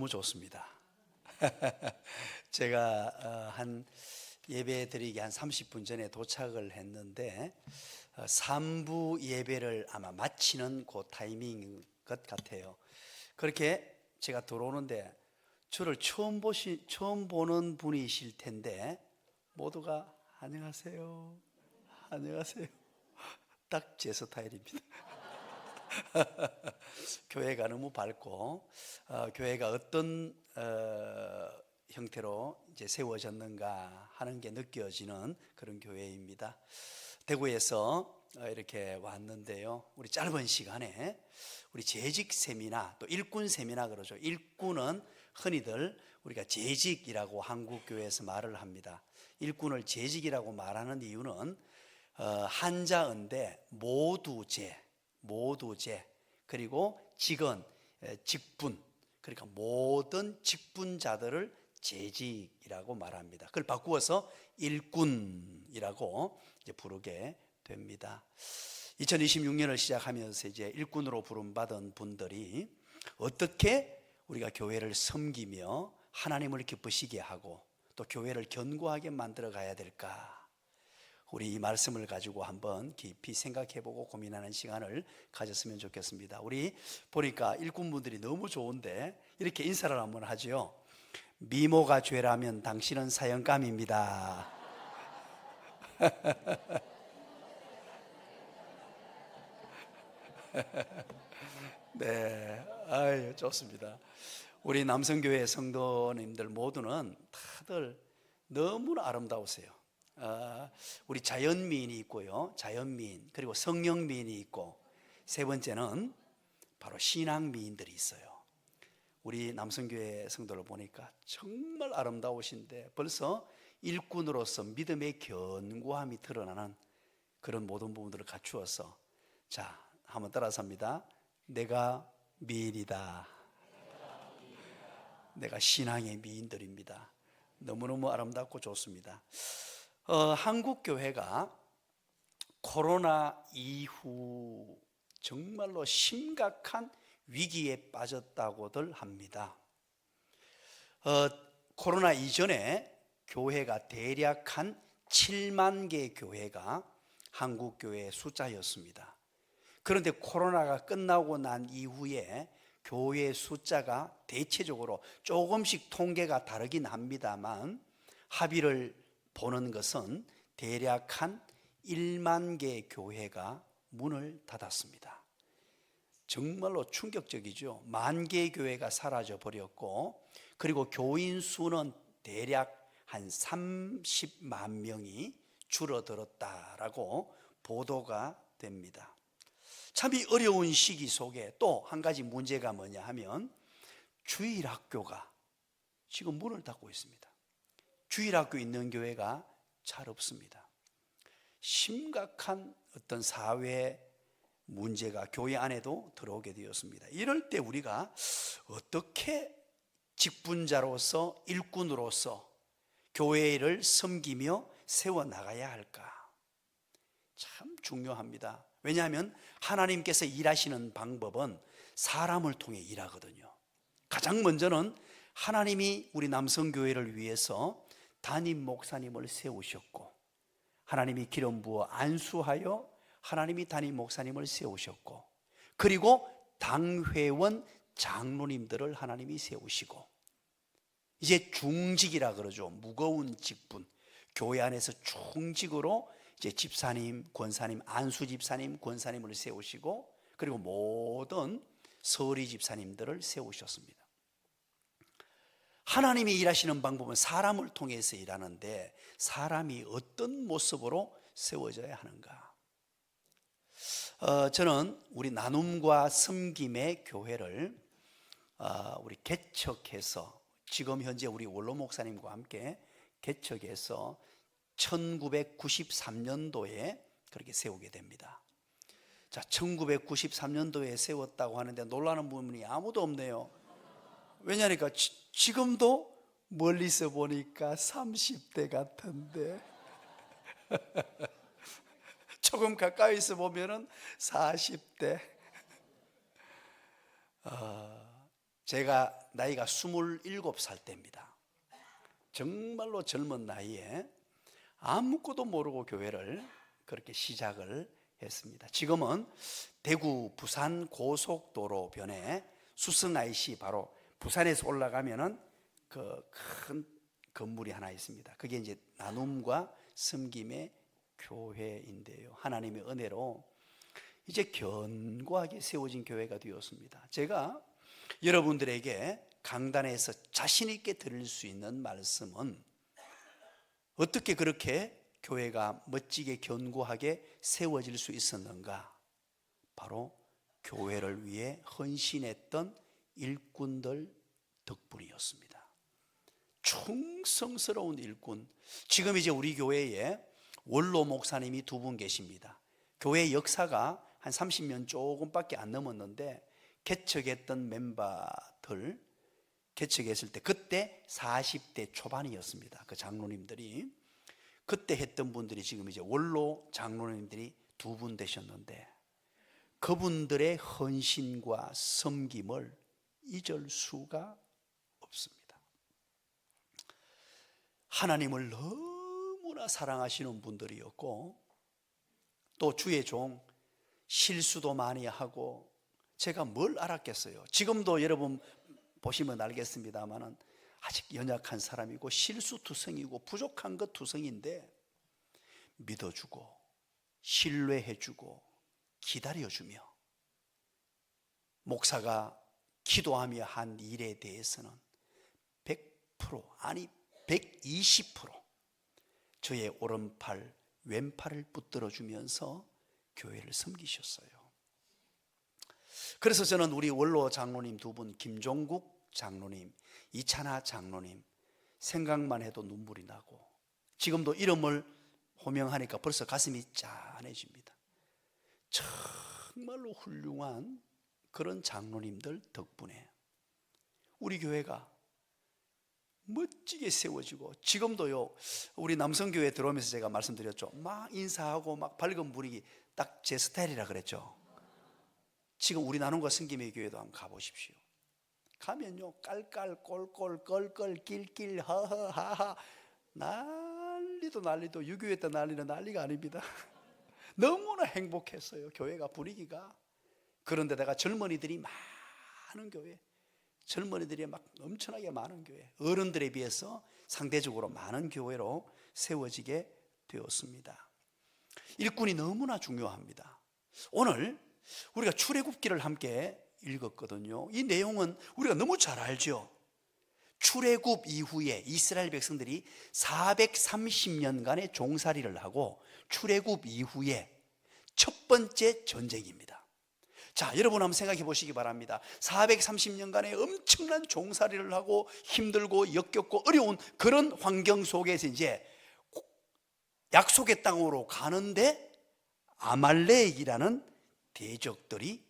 너무 좋습니다. 제가 한 예배 드리기 한 30분 전에 도착을 했는데 3부 예배를 아마 마치는 그 타이밍인 것 같아요. 그렇게 제가 들어오는데 저를 처음 보는 분이실 텐데 모두가 안녕하세요, 안녕하세요. 딱 제 스타일입니다. 교회가 너무 밝고 교회가 어떤 형태로 이제 세워졌는가 하는 게 느껴지는 그런 교회입니다. 대구에서 이렇게 왔는데요. 우리 짧은 시간에 우리 재직 세미나 또 일꾼 세미나 그러죠. 일꾼은 흔히들 우리가 재직이라고 한국 교회에서 말을 합니다. 일꾼을 재직이라고 말하는 이유는 한자어인데 모두재 그리고 직원, 직분, 그러니까 모든 직분자들을 재직이라고 말합니다. 그걸 바꾸어서 일꾼이라고 이제 부르게 됩니다. 2026년을 시작하면서 이제 일꾼으로 부름받은 분들이 어떻게 우리가 교회를 섬기며 하나님을 기쁘시게 하고 또 교회를 견고하게 만들어 가야 될까? 우리 이 말씀을 가지고 한번 깊이 생각해보고 고민하는 시간을 가졌으면 좋겠습니다. 우리 보니까 일꾼분들이 너무 좋은데 이렇게 인사를 한번 하죠. 미모가 죄라면 당신은 사형감입니다. 네, 아유 좋습니다. 우리 남성교회 성도님들 모두는 다들 너무나 아름다우세요. 우리 자연미인이 있고요, 자연미인, 그리고 성령미인이 있고, 세 번째는 바로 신앙미인들이 있어요. 우리 남성교회 성도를 보니까 정말 아름다우신데 벌써 일꾼으로서 믿음의 견고함이 드러나는 그런 모든 부분들을 갖추어서, 자, 한번 따라서 합니다. 내가 미인이다. 내가 신앙의 미인들입니다. 너무너무 아름답고 좋습니다. 한국 교회가 코로나 이후 정말로 심각한 위기에 빠졌다고들 합니다. 코로나 이전에 교회가 대략 한 7만 개 교회가 한국 교회의 숫자였습니다. 그런데 코로나가 끝나고 난 이후에 교회 숫자가 대체적으로 조금씩 통계가 다르긴 합니다만 합의를 보는 것은 대략 한 1만 개 교회가 문을 닫았습니다. 정말로 충격적이죠. 10,000개 교회가 사라져 버렸고, 그리고 교인 수는 대략 한 30만 명이 줄어들었다라고 보도가 됩니다. 참 이 어려운 시기 속에 또 한 가지 문제가 뭐냐 하면 주일학교가 지금 문을 닫고 있습니다. 주일학교 있는 교회가 잘 없습니다. 심각한 어떤 사회 문제가 교회 안에도 들어오게 되었습니다. 이럴 때 우리가 어떻게 직분자로서 일꾼으로서 교회를 섬기며 세워나가야 할까? 참 중요합니다. 왜냐하면 하나님께서 일하시는 방법은 사람을 통해 일하거든요. 가장 먼저는 하나님이 우리 남성교회를 위해서 담임 목사님을 세우셨고, 하나님이 기름 부어 안수하여 하나님이 담임 목사님을 세우셨고, 그리고 당회원 장로님들을 하나님이 세우시고, 이제 중직이라 그러죠. 무거운 직분, 교회 안에서 중직으로 이제 집사님, 권사님, 안수 집사님, 권사님을 세우시고, 그리고 모든 서리 집사님들을 세우셨습니다. 하나님이 일하시는 방법은 사람을 통해서 일하는데 사람이 어떤 모습으로 세워져야 하는가? 저는 우리 나눔과 섬김의 교회를 우리 개척해서 지금 현재 우리 원로 목사님과 함께 개척해서 1993년도에 그렇게 세우게 됩니다. 자, 1993년도에 세웠다고 하는데 놀라는 부분이 아무도 없네요. 왜냐니까 지금도 멀리서 보니까 30대 같은데 조금 가까이서 보면은 40대. 제가 나이가 27살 때입니다. 정말로 젊은 나이에 아무것도 모르고 교회를 그렇게 시작을 했습니다. 지금은 대구 부산 고속도로 변에 수성 IC, 바로 부산에서 올라가면은 그 큰 건물이 하나 있습니다. 그게 이제 나눔과 섬김의 교회인데요, 하나님의 은혜로 이제 견고하게 세워진 교회가 되었습니다. 제가 여러분들에게 강단에서 자신 있게 드릴 수 있는 말씀은, 어떻게 그렇게 교회가 멋지게 견고하게 세워질 수 있었는가? 바로 교회를 위해 헌신했던 일꾼들 덕분이었습니다. 충성스러운 일꾼. 지금 이제 우리 교회에 원로 목사님이 2분 계십니다. 교회 역사가 한 30년 조금밖에 안 넘었는데, 개척했던 멤버들 개척했을 때 그때 40대 초반이었습니다. 그 장로님들이 그때 했던 분들이 지금 이제 원로 장로님들이 2분 되셨는데, 그분들의 헌신과 섬김을 잊을 수가 없습니다. 하나님을 너무나 사랑하시는 분들이었고, 또 주의 종 실수도 많이 하고, 제가 뭘 알았겠어요. 지금도 여러분 보시면 알겠습니다만은 아직 연약한 사람이고 실수투성이고 부족한 것 투성인데, 믿어주고 신뢰해주고 기다려주며 목사가 기도하며 한 일에 대해서는 100% 아니 120% 저의 오른팔 왼팔을 붙들어주면서 교회를 섬기셨어요. 그래서 저는 우리 원로 장로님 2분, 김종국 장로님, 이찬하 장로님 생각만 해도 눈물이 나고, 지금도 이름을 호명하니까 벌써 가슴이 짠해집니다. 정말로 훌륭한 그런 장로님들 덕분에 우리 교회가 멋지게 세워지고, 지금도요, 우리 남성교회 들어오면서 제가 말씀드렸죠. 막 인사하고 막 밝은 분위기, 딱 제 스타일이라 그랬죠. 지금 우리 나눔과 섬김의 교회도 한번 가보십시오. 가면요, 깔깔 꼴꼴 껄껄 낄낄 하하하하 난리도 유교회 때 난리는 난리가 아닙니다. 너무나 행복했어요, 교회가, 분위기가. 그런데다가 젊은이들이 많은 교회, 젊은이들이 막 엄청나게 많은 교회, 어른들에 비해서 상대적으로 많은 교회로 세워지게 되었습니다. 일꾼이 너무나 중요합니다. 오늘 우리가 출애굽기를 함께 읽었거든요. 이 내용은 우리가 너무 잘 알죠. 출애굽 이후에 이스라엘 백성들이 430년간의 종살이를 하고, 출애굽 이후에 첫 번째 전쟁입니다. 자, 여러분 한번 생각해 보시기 바랍니다. 430년간의 엄청난 종살이를 하고 힘들고 역겹고 어려운 그런 환경 속에서 이제 약속의 땅으로 가는데, 아말렉이라는 대적들이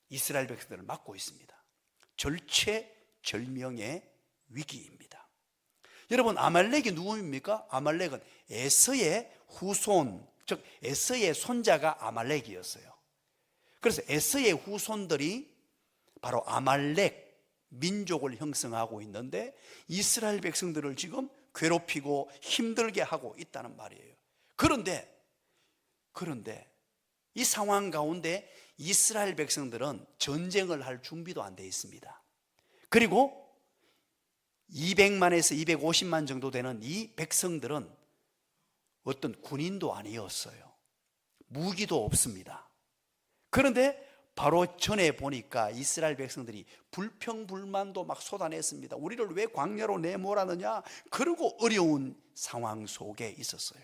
이스라엘 백성들을 막고 있습니다. 절체절명의 위기입니다. 여러분, 아말렉이 누구입니까? 아말렉은 에서의 후손, 즉 에서의 손자가 아말렉이었어요. 그래서 에서의 후손들이 바로 아말렉 민족을 형성하고 있는데, 이스라엘 백성들을 지금 괴롭히고 힘들게 하고 있다는 말이에요. 그런데 이 상황 가운데 이스라엘 백성들은 전쟁을 할 준비도 안 돼 있습니다. 그리고 200만에서 250만 정도 되는 이 백성들은 어떤 군인도 아니었어요. 무기도 없습니다. 그런데 바로 전에 보니까 이스라엘 백성들이 불평불만도 막 쏟아냈습니다. 우리를 왜 광야로 내몰았느냐, 그러고 어려운 상황 속에 있었어요.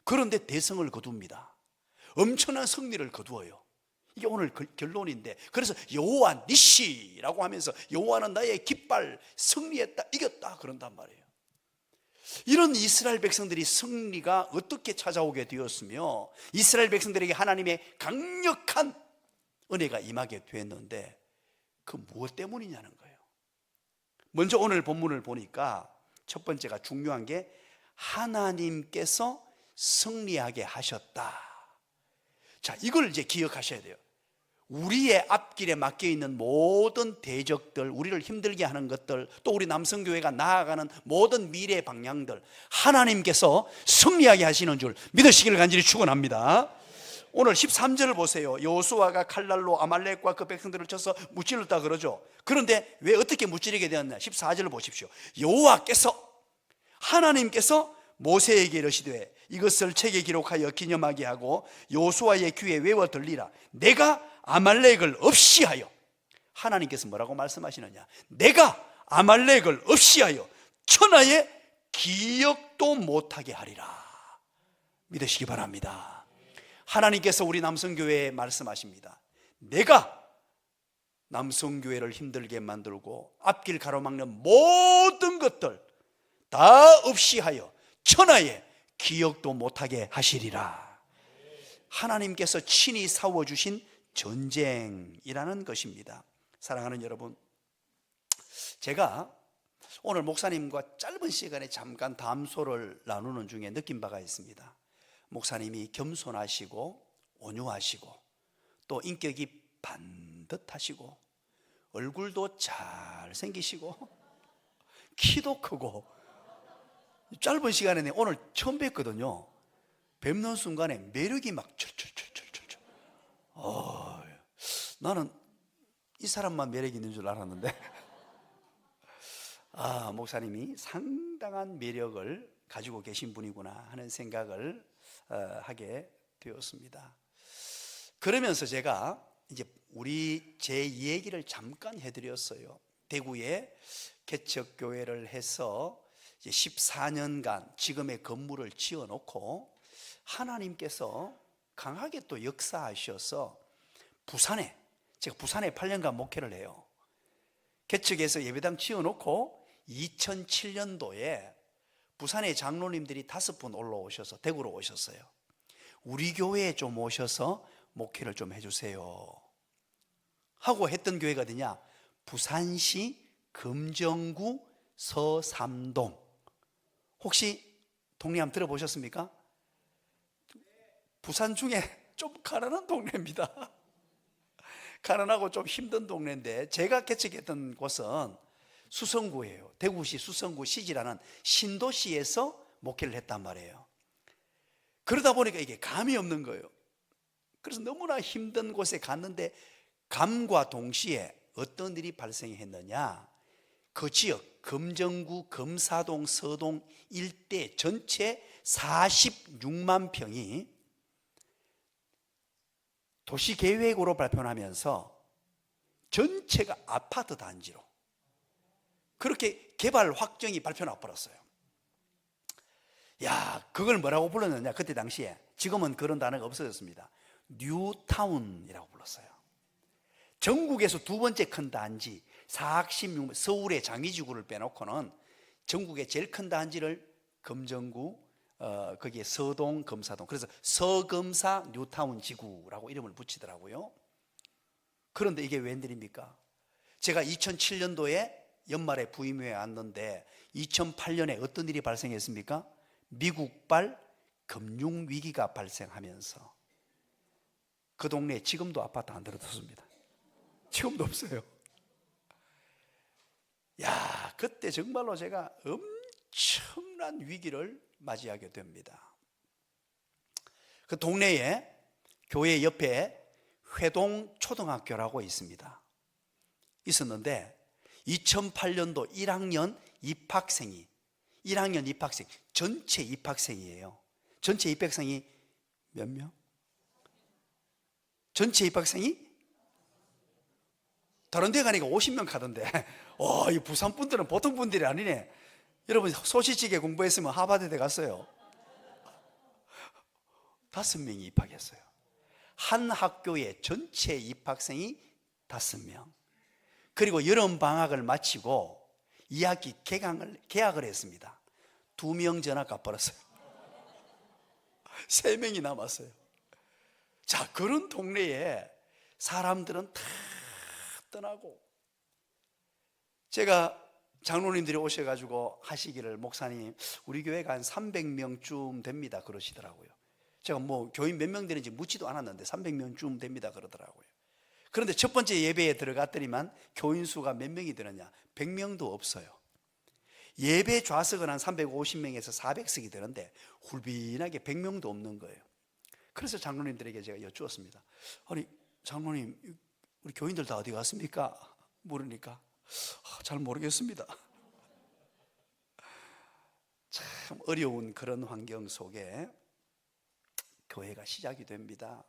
그런데 대성을 거둡니다. 엄청난 승리를 거두어요. 이게 오늘 결론인데, 그래서 여호와 니시라고 하면서 여호와는 나의 깃발, 승리했다, 이겼다 그런단 말이에요. 이런 이스라엘 백성들이 승리가 어떻게 찾아오게 되었으며, 이스라엘 백성들에게 하나님의 강력한 은혜가 임하게 됐는데, 그 무엇 때문이냐는 거예요. 먼저 오늘 본문을 보니까 첫 번째가 중요한 게, 하나님께서 승리하게 하셨다. 자, 이걸 이제 기억하셔야 돼요. 우리의 앞길에 맡겨 있는 모든 대적들, 우리를 힘들게 하는 것들, 또 우리 남성교회가 나아가는 모든 미래 방향들 하나님께서 승리하게 하시는 줄 믿으시기를 간절히 축원합니다. 오늘 13절을 보세요. 여호수아가 칼날로 아말렉과 그 백성들을 쳐서 무찔렀다 그러죠. 그런데 왜 어떻게 무찌르게 되었냐? 14절을 보십시오. 여호와께서, 하나님께서 모세에게 이르시되 이것을 책에 기록하여 기념하게 하고 여호수아의 귀에 외워 들리라. 내가 아말렉을 없이 하여, 하나님께서 뭐라고 말씀하시느냐? 내가 아말렉을 없이 하여 천하의 기억도 못하게 하리라. 믿으시기 바랍니다. 하나님께서 우리 남성교회에 말씀하십니다. 내가 남성교회를 힘들게 만들고 앞길 가로막는 모든 것들 다 없이 하여 천하의 기억도 못하게 하시리라. 하나님께서 친히 싸워주신 전쟁이라는 것입니다. 사랑하는 여러분, 제가 오늘 목사님과 짧은 시간에 잠깐 담소를 나누는 중에 느낀 바가 있습니다. 목사님이 겸손하시고 온유하시고 또 인격이 반듯하시고 얼굴도 잘생기시고 키도 크고, 짧은 시간에 오늘 처음 뵀거든요. 뵙는 순간에 매력이 막 철철철철철. 나는 이 사람만 매력이 있는 줄 알았는데 목사님이 상당한 매력을 가지고 계신 분이구나 하는 생각을 하게 되었습니다. 그러면서 제가 이제 제 얘기를 잠깐 해드렸어요. 대구에 개척교회를 해서 14년간 지금의 건물을 지어놓고 하나님께서 강하게 또 역사하셔서 제가 부산에 8년간 목회를 해요. 개척에서 예배당 지어놓고 2007년도에 부산의 장로님들이 5분 올라오셔서 대구로 오셨어요. 우리 교회에 좀 오셔서 목회를 좀 해주세요 하고 했던 교회가 어디냐? 부산시 금정구 서삼동. 혹시 동네 한번 들어보셨습니까? 부산 중에 좀 가난한 동네입니다. 가난하고 좀 힘든 동네인데 제가 개척했던 곳은 수성구예요. 대구시 수성구 시지라는 신도시에서 목회를 했단 말이에요. 그러다 보니까 이게 감이 없는 거예요. 그래서 너무나 힘든 곳에 갔는데 감과 동시에 어떤 일이 발생했느냐? 그 지역 금정구, 금사동, 서동 일대 전체 46만 평이 도시계획으로 발표하면서 전체가 아파트 단지로 그렇게 개발 확정이 발표나 버렸어요. 그걸 뭐라고 불렀느냐? 그때 당시에, 지금은 그런 단어가 없어졌습니다. 뉴타운이라고 불렀어요. 전국에서 두 번째 큰 단지 46만, 서울의 장위지구를 빼놓고는 전국의 제일 큰 단지를 금정구, 거기에 서동, 금사동, 그래서 서금사 뉴타운 지구라고 이름을 붙이더라고요. 그런데 이게 웬일입니까? 제가 2007년도에 연말에 부임회에 왔는데 2008년에 어떤 일이 발생했습니까? 미국발 금융위기가 발생하면서 그 동네에 지금도 아파트 안 들어섰습니다. 지금도 없어요. 그때 정말로 제가 엄청난 위기를 맞이하게 됩니다. 그 동네에 교회 옆에 회동 초등학교라고 있었는데 2008년도 1학년 입학생이 전체 입학생이에요. 전체 입학생이 몇 명? 전체 입학생이 다른 데 가니까 50명 가던데 이 부산 분들은 보통 분들이 아니네. 여러분 소시지게 공부했으면 하버드대 갔어요. 5명이 입학했어요. 한 학교에 전체 입학생이 5명. 그리고 여름방학을 마치고 2학기 개학을 했습니다. 2명 전학 가버렸어요. 3명이 남았어요. 그런 동네에 사람들은 다 떠나고, 제가 장로님들이 오셔가지고 하시기를, 목사님 우리 교회가 한 300명쯤 됩니다 그러시더라고요. 제가 교인 몇 명 되는지 묻지도 않았는데 300명쯤 됩니다 그러더라고요. 그런데 첫 번째 예배에 들어갔더니만 교인 수가 몇 명이 되느냐? 100명도 없어요. 예배 좌석은 한 350명에서 400석이 되는데 훌빈하게 100명도 없는 거예요. 그래서 장로님들에게 제가 여쭈었습니다. 아니 장로님, 우리 교인들 다 어디 갔습니까? 물으니까 잘 모르겠습니다. 참 어려운 그런 환경 속에 교회가 시작이 됩니다.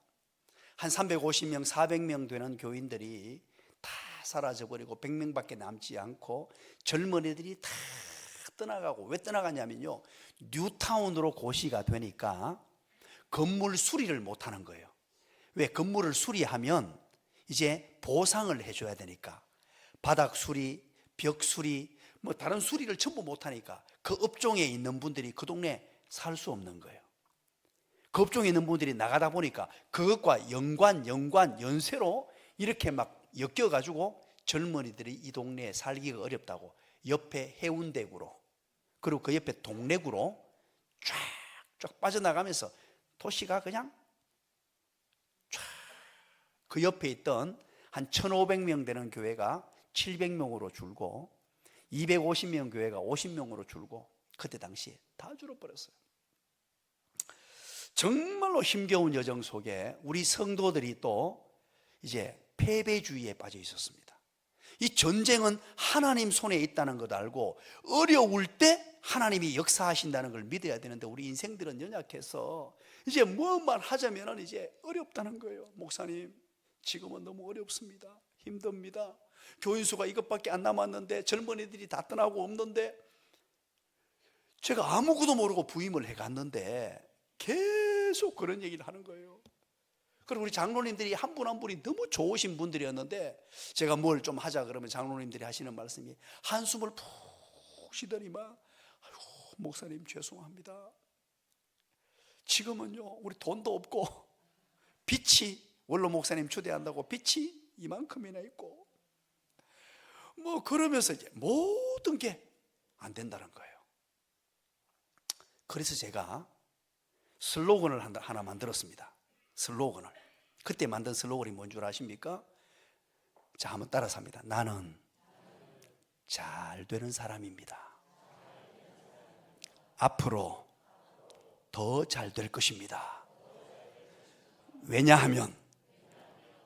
한 350명, 400명 되는 교인들이 다 사라져버리고 100명밖에 남지 않고 젊은이들이 다 떠나가고, 왜 떠나가냐면요, 뉴타운으로 고시가 되니까 건물 수리를 못하는 거예요. 왜? 건물을 수리하면 이제 보상을 해줘야 되니까 바닥 수리, 벽 수리, 뭐 다른 수리를 전부 못하니까 그 업종에 있는 분들이 그 동네에 살 수 없는 거예요. 그 업종에 있는 분들이 나가다 보니까 그것과 연세로 이렇게 막 엮여가지고 젊은이들이 이 동네에 살기가 어렵다고 옆에 해운대구로, 그리고 그 옆에 동래구로 쫙쫙 빠져나가면서 도시가 그냥 쫙, 그 옆에 있던 한 1,500명 되는 교회가 700명으로 줄고 250명 교회가 50명으로 줄고 그때 당시에 다 줄어버렸어요. 정말로 힘겨운 여정 속에 우리 성도들이 또 이제 패배주의에 빠져 있었습니다. 이 전쟁은 하나님 손에 있다는 것 알고 어려울 때 하나님이 역사하신다는 걸 믿어야 되는데 우리 인생들은 연약해서 이제 뭐만 하자면 이제 어렵다는 거예요. 목사님, 지금은 너무 어렵습니다. 힘듭니다. 교인 수가 이것밖에 안 남았는데 젊은이들이 다 떠나고 없는데, 제가 아무것도 모르고 부임을 해갔는데 계속 그런 얘기를 하는 거예요. 그리고 우리 장로님들이 한 분 한 분이 너무 좋으신 분들이었는데 제가 뭘 좀 하자 그러면 장로님들이 하시는 말씀이 한숨을 푹 쉬더니만, 아이고 목사님 죄송합니다. 지금은요 우리 돈도 없고 빚이, 원로 목사님 초대한다고 빚이 이만큼이나 있고 뭐 그러면서 이제 모든 게 안 된다는 거예요. 그래서 제가 슬로건을 하나 만들었습니다. 슬로건을. 그때 만든 슬로건이 뭔 줄 아십니까? 자, 한번 따라서 합니다. 나는 잘 되는 사람입니다. 앞으로 더 잘 될 것입니다. 왜냐하면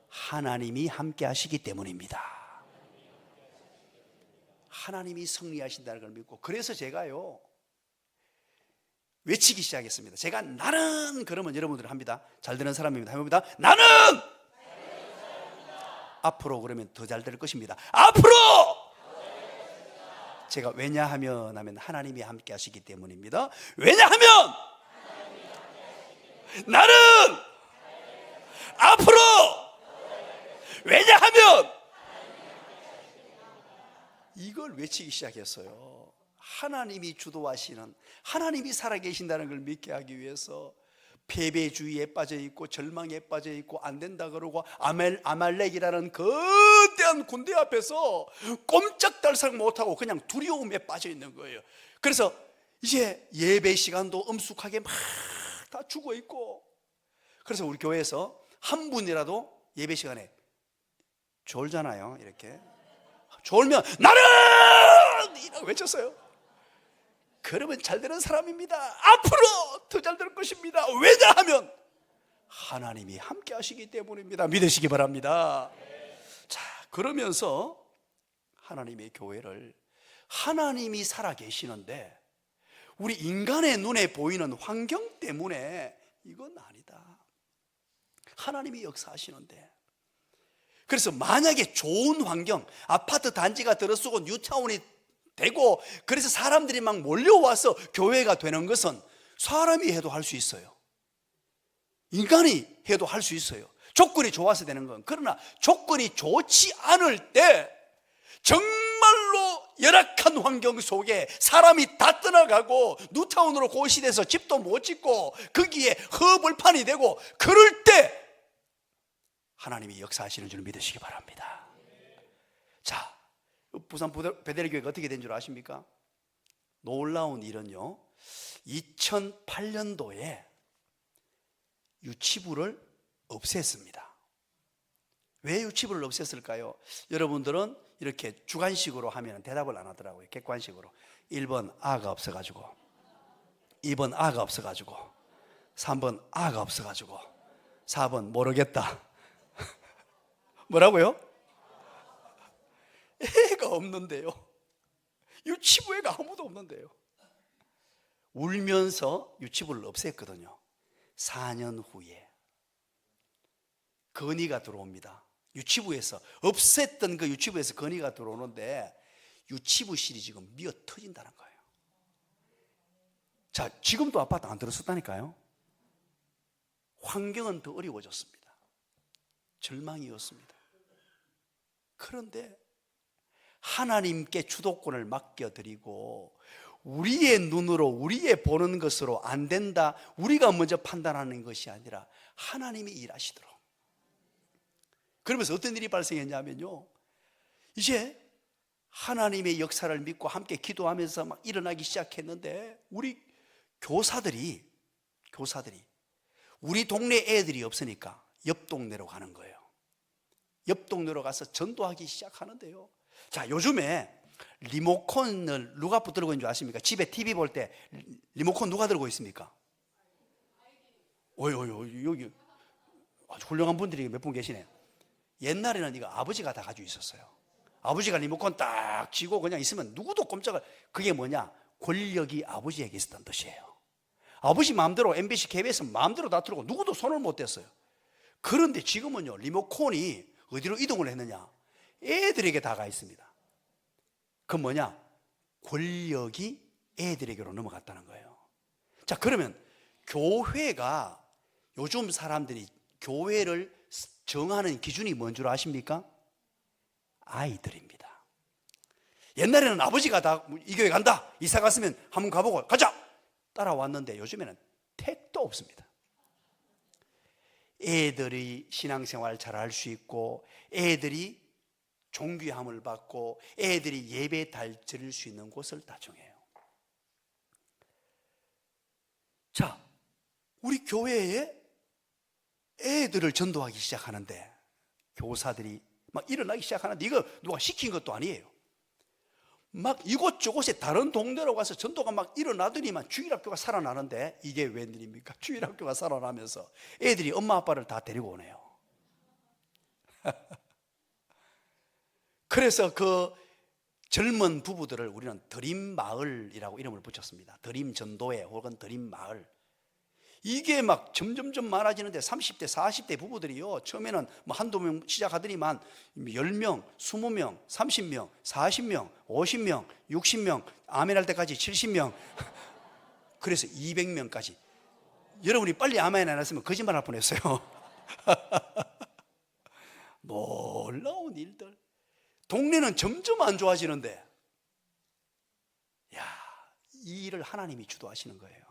하나님이 함께 하시기 때문입니다. 하나님이 승리하신다는 걸 믿고, 그래서 제가요 외치기 시작했습니다. 제가 나는, 그러면 여러분들 합니다. 잘 되는 사람입니다. 해봅니다. 나는 앞으로, 그러면 더 잘 될 것입니다. 앞으로 제가 왜냐하면 하면 하나님이 함께 하시기 때문입니다. 왜냐하면 나는 앞으로, 왜냐하면, 이걸 외치기 시작했어요. 하나님이 주도하시는, 하나님이 살아계신다는 걸 믿게 하기 위해서 패배주의에 빠져있고 절망에 빠져있고 안 된다 그러고 아말렉이라는 거대한 군대 앞에서 꼼짝달싹 못하고 그냥 두려움에 빠져있는 거예요. 그래서 이제 예배 시간도 엄숙하게 막 다 죽어있고, 그래서 우리 교회에서 한 분이라도 예배 시간에 졸잖아요. 이렇게 졸면 나는 이라고 외쳤어요. 그러면 잘 되는 사람입니다. 앞으로 더 잘 될 것입니다. 왜냐하면 하나님이 함께 하시기 때문입니다. 믿으시기 바랍니다. 자, 그러면서 하나님의 교회를, 하나님이 살아 계시는데 우리 인간의 눈에 보이는 환경 때문에 이건 아니다. 하나님이 역사하시는데, 그래서 만약에 좋은 환경, 아파트 단지가 들어서고 뉴타운이 되고 그래서 사람들이 막 몰려와서 교회가 되는 것은 사람이 해도 할 수 있어요. 인간이 해도 할 수 있어요. 조건이 좋아서 되는 건. 그러나 조건이 좋지 않을 때 정말로 열악한 환경 속에 사람이 다 떠나가고 뉴타운으로 고시돼서 집도 못 짓고 거기에 허벌판이 되고, 그럴 때 하나님이 역사하시는 줄 믿으시기 바랍니다. 자, 부산 베델교회가 어떻게 된 줄 아십니까? 놀라운 일은요, 2008년도에 유치부를 없앴습니다. 왜 유치부를 없앴을까요? 여러분들은 이렇게 주관식으로 하면 대답을 안 하더라고요. 객관식으로. 1번 아가 없어가지고, 2번 아가 없어가지고, 3번 아가 없어가지고, 4번 모르겠다. 뭐라고요? 애가 없는데요. 유치부애가 아무도 없는데요. 울면서 유치부를 없앴거든요. 4년 후에 건의가 들어옵니다. 유치부에서 없앴던 그 유치부에서 건의가 들어오는데 유치부실이 지금 미어 터진다는 거예요. 자, 지금도 아파트 안 들었었다니까요. 환경은 더 어려워졌습니다. 절망이었습니다. 그런데 하나님께 주도권을 맡겨드리고 우리의 눈으로 우리의 보는 것으로 안 된다, 우리가 먼저 판단하는 것이 아니라 하나님이 일하시도록. 그러면서 어떤 일이 발생했냐면요, 이제 하나님의 역사를 믿고 함께 기도하면서 막 일어나기 시작했는데 우리 교사들이 우리 동네 애들이 없으니까 옆 동네로 가는 거예요. 옆 동네로 가서 전도하기 시작하는데요. 자, 요즘에 리모컨을 누가 붙들고 있는 줄 아십니까? 집에 TV 볼 때 리모컨 누가 들고 있습니까? 여기 아주 훌륭한 분들이 몇 분 계시네. 옛날에는 이거 아버지가 다 가지고 있었어요. 아버지가 리모컨 딱 쥐고 그냥 있으면 누구도 꼼짝을. 그게 뭐냐? 권력이 아버지에게 있었던 뜻이에요. 아버지 마음대로 MBC, KBS 마음대로 다 틀고 누구도 손을 못 댔어요. 그런데 지금은요, 리모컨이 어디로 이동을 했느냐? 애들에게 다 가 있습니다. 그 뭐냐? 권력이 애들에게로 넘어갔다는 거예요. 자, 그러면 교회가, 요즘 사람들이 교회를 정하는 기준이 뭔 줄 아십니까? 아이들입니다. 옛날에는 아버지가 다 이 교회 간다, 이사 갔으면 한번 가보고 가자 따라왔는데 요즘에는 택도 없습니다. 애들이 신앙생활 잘 할 수 있고, 애들이 존귀함을 받고, 애들이 예배 드릴 수 있는 곳을 다 정해요. 자, 우리 교회에 애들을 전도하기 시작하는데 교사들이 막 일어나기 시작하는데, 이거 누가 시킨 것도 아니에요. 막 이곳저곳에 다른 동네로 가서 전도가 막 일어나더니만 주일학교가 살아나는데, 이게 웬일입니까? 주일학교가 살아나면서 애들이 엄마 아빠를 다 데리고 오네요. 그래서 그 젊은 부부들을 우리는 드림마을이라고 이름을 붙였습니다. 드림전도회 혹은 드림마을. 이게 막 점점점 많아지는데 30대, 40대 부부들이요, 처음에는 뭐 한두 명 시작하더니만 10명, 20명, 30명, 40명, 50명, 60명, 아멘 할 때까지 70명, 그래서 200명까지. 여러분이 빨리 아멘 안 했으면 거짓말 할 뻔했어요. 놀라운 일들. 동네는 점점 안 좋아지는데, 이 일을 하나님이 주도하시는 거예요.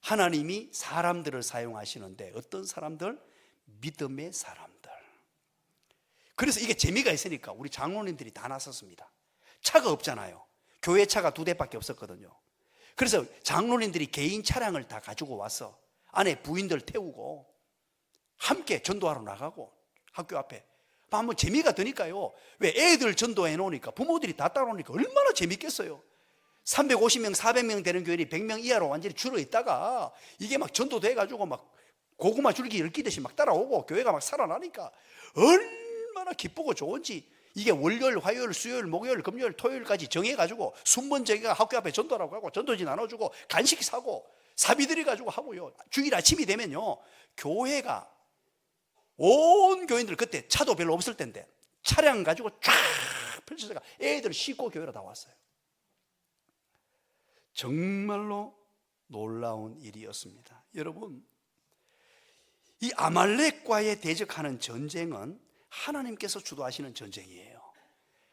하나님이 사람들을 사용하시는데, 어떤 사람들? 믿음의 사람들. 그래서 이게 재미가 있으니까 우리 장로님들이 다 나섰습니다. 차가 없잖아요. 교회 차가 2대밖에 없었거든요. 그래서 장로님들이 개인 차량을 다 가지고 와서 안에 부인들 태우고 함께 전도하러 나가고, 학교 앞에 한번 재미가 드니까요. 왜? 애들 전도해 놓으니까 부모들이 다 따라오니까 얼마나 재밌겠어요. 350명, 400명 되는 교회들이 100명 이하로 완전히 줄어 있다가 이게 막 전도돼 가지고 막 고구마 줄기 얽히듯이 막 따라오고 교회가 막 살아나니까 얼마나 기쁘고 좋은지. 이게 월요일, 화요일, 수요일, 목요일, 금요일, 토요일까지 정해가지고 순번제가 학교 앞에 전도라고 하고 전도지 나눠주고 간식 사고 사비들이 가지고 하고요. 주일 아침이 되면요, 교회가 온 교인들, 그때 차도 별로 없을 때인데 차량 가지고 쫙 펼쳐서 애들 싣고 교회로 다 왔어요. 정말로 놀라운 일이었습니다. 여러분, 이 아말렉과의 대적하는 전쟁은 하나님께서 주도하시는 전쟁이에요.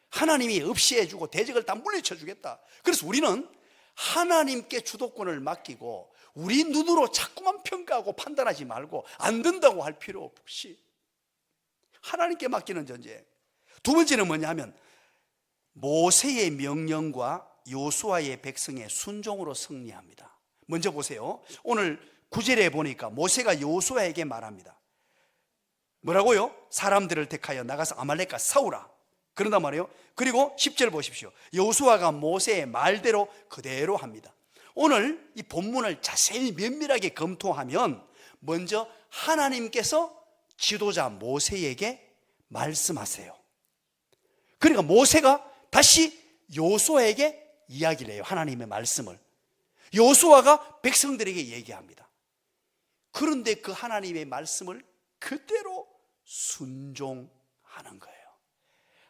하나님이 없이 해주고 대적을 다 물리쳐 주겠다. 그래서 우리는 하나님께 주도권을 맡기고 우리 눈으로 자꾸만 평가하고 판단하지 말고 안 된다고 할 필요 없이 하나님께 맡기는 전쟁. 두 번째는 뭐냐면 모세의 명령과 여호수아의 백성의 순종으로 승리합니다. 먼저 보세요. 오늘 9절에 보니까 모세가 여호수아에게 말합니다. 뭐라고요? 사람들을 택하여 나가서 아말렉과 싸우라. 그런단 말이에요. 그리고 10절 보십시오. 여호수아가 모세의 말대로 그대로 합니다. 오늘 이 본문을 자세히 면밀하게 검토하면 먼저 하나님께서 지도자 모세에게 말씀하세요. 그러니까 모세가 다시 여호수아에게 이야기를 해요. 하나님의 말씀을 여호수아가 백성들에게 얘기합니다. 그런데 그 하나님의 말씀을 그대로 순종하는 거예요.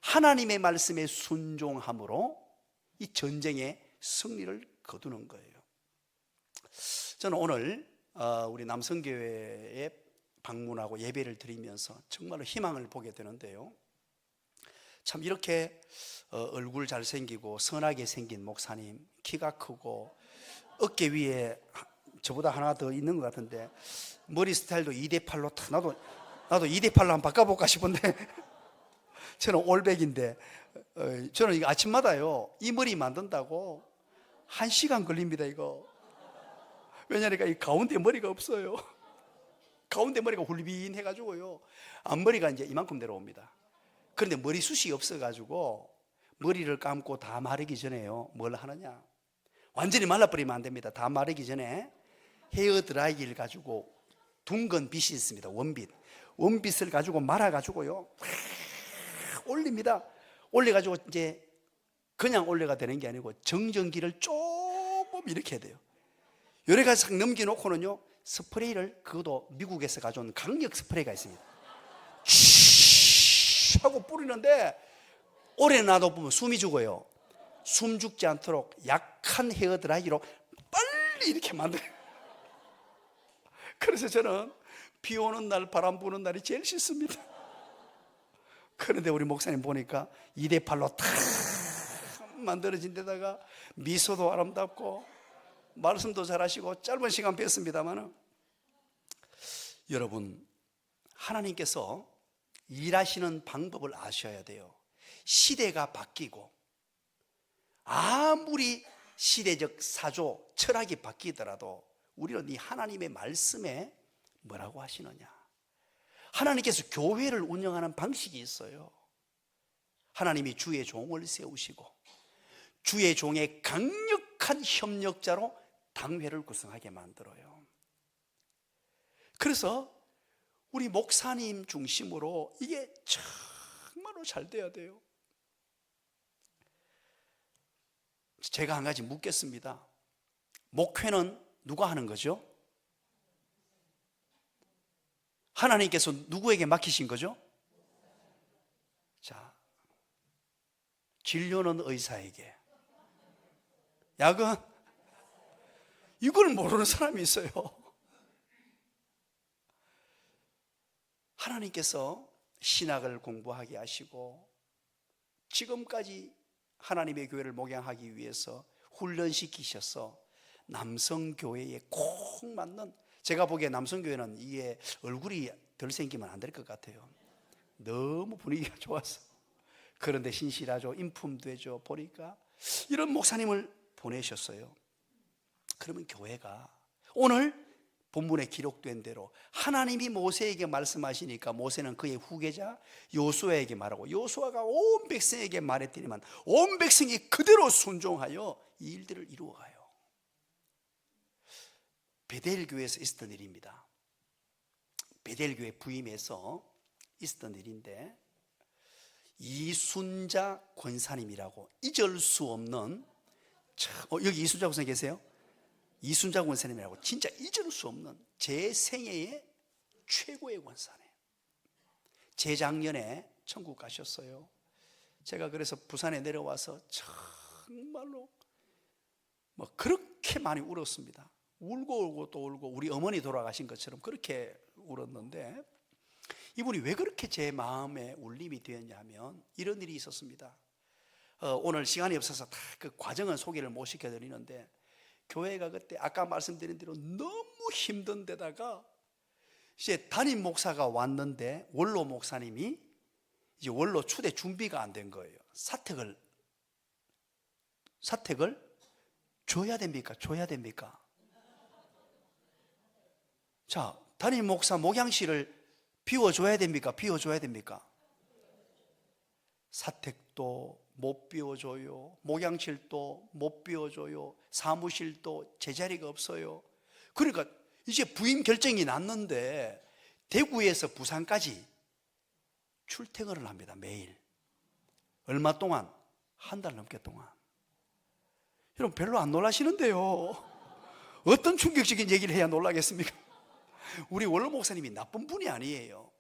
하나님의 말씀에 순종함으로 이 전쟁의 승리를 거두는 거예요. 저는 오늘 우리 남성교회에 방문하고 예배를 드리면서 정말로 희망을 보게 되는데요. 참 이렇게 얼굴 잘생기고 선하게 생긴 목사님, 키가 크고 어깨 위에 저보다 하나 더 있는 것 같은데 머리 스타일도 2대8로 나도 2대8로 한번 바꿔볼까 싶은데 저는 올백인데 저는 이거 아침마다요 이 머리 만든다고 1시간 걸립니다. 이거 왜냐니까 이 가운데 머리가 없어요. 가운데 머리가 훌빈 해가지고요 앞머리가 이제 이만큼 내려옵니다. 그런데 머리숱이 없어가지고 머리를 감고 다 마르기 전에요 뭘 하느냐, 완전히 말라버리면 안 됩니다. 다 마르기 전에 헤어 드라이기를 가지고 둥근 빗이 있습니다. 원빗을 가지고 말아가지고요 올립니다. 올려가지고 이제 그냥 올려가 되는 게 아니고 정전기를 조금 이렇게 해야 돼요. 요래가 싹 넘겨놓고는요 스프레이를, 그것도 미국에서 가져온 강력 스프레이가 있습니다. 쉿 하고 뿌리는데 오래 놔둬보면 숨이 죽어요. 숨 죽지 않도록 약한 헤어 드라이기로 빨리 이렇게 만들어요. 그래서 저는 비 오는 날 바람 부는 날이 제일 싫습니다. 그런데 우리 목사님 보니까 2대8로 탁 만들어진 데다가 미소도 아름답고 말씀도 잘하시고 짧은 시간 뵀습니다만 여러분, 하나님께서 일하시는 방법을 아셔야 돼요. 시대가 바뀌고 아무리 시대적 사조, 철학이 바뀌더라도 우리는 이 하나님의 말씀에 뭐라고 하시느냐, 하나님께서 교회를 운영하는 방식이 있어요. 하나님이 주의 종을 세우시고 주의 종의 강력한 협력자로 당회를 구성하게 만들어요. 그래서 우리 목사님 중심으로 이게 정말로 잘 돼야 돼요. 제가 한 가지 묻겠습니다. 목회는 누가 하는 거죠? 하나님께서 누구에게 맡기신 거죠? 자, 진료는 의사에게, 약은 이걸 모르는 사람이 있어요. 하나님께서 신학을 공부하게 하시고 지금까지 하나님의 교회를 목양하기 위해서 훈련시키셔서 남성교회에 꼭 맞는, 제가 보기에 남성교회는 이게 얼굴이 덜 생기면 안 될 것 같아요. 너무 분위기가 좋아서. 그런데 신실하죠, 인품되죠. 보니까 이런 목사님을 보내셨어요. 그러면 교회가 오늘 본문에 기록된 대로 하나님이 모세에게 말씀하시니까 모세는 그의 후계자 여호수아에게 말하고 여호수아가 온 백성에게 말했더니만 온 백성이 그대로 순종하여 이 일들을 이루어가요. 베델 교회에서 있었던 일입니다. 베델 교회 부임에서 있었던 일인데 이순자 권사님이라고 잊을 수 없는, 여기 이순자 권사님 계세요? 이순자 권사님이라고 진짜 잊을 수 없는 제 생애의 최고의 권사님. 재작년에 천국 가셨어요. 제가 그래서 부산에 내려와서 정말로 그렇게 많이 울었습니다. 울고 또 울고 우리 어머니 돌아가신 것처럼 그렇게 울었는데 이분이 왜 그렇게 제 마음에 울림이 되었냐면 이런 일이 있었습니다. 오늘 시간이 없어서 다 그 과정은 소개를 못 시켜드리는데 교회가 그때 아까 말씀드린 대로 너무 힘든 데다가 이제 담임 목사가 왔는데 원로 목사님이 이제 원로 추대 준비가 안 된 거예요. 사택을 줘야 됩니까? 줘야 됩니까? 자, 담임 목사 목양실을 비워줘야 됩니까? 비워줘야 됩니까? 사택도 못 비워줘요. 목양실도 못 비워줘요. 사무실도 제자리가 없어요. 그러니까 이제 부임 결정이 났는데 대구에서 부산까지 출퇴근을 합니다. 매일. 얼마 동안? 한 달 넘게 동안. 여러분 별로 안 놀라시는데요. 어떤 충격적인 얘기를 해야 놀라겠습니까? 우리 원로 목사님이 나쁜 분이 아니에요.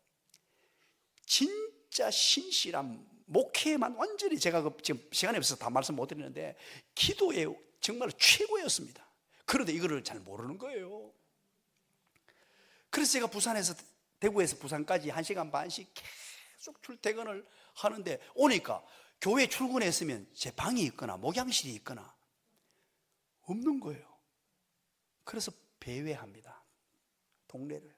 진짜 신실한 목회에만 완전히, 제가 지금 시간이 없어서 다 말씀 못 드리는데 기도에 정말 최고였습니다. 그런데 이거를 잘 모르는 거예요. 그래서 제가 부산에서 대구에서 부산까지 1시간 반씩 계속 출퇴근을 하는데 오니까 교회 출근했으면 제 방이 있거나 목양실이 있거나 없는 거예요. 그래서 배회합니다. 동네를.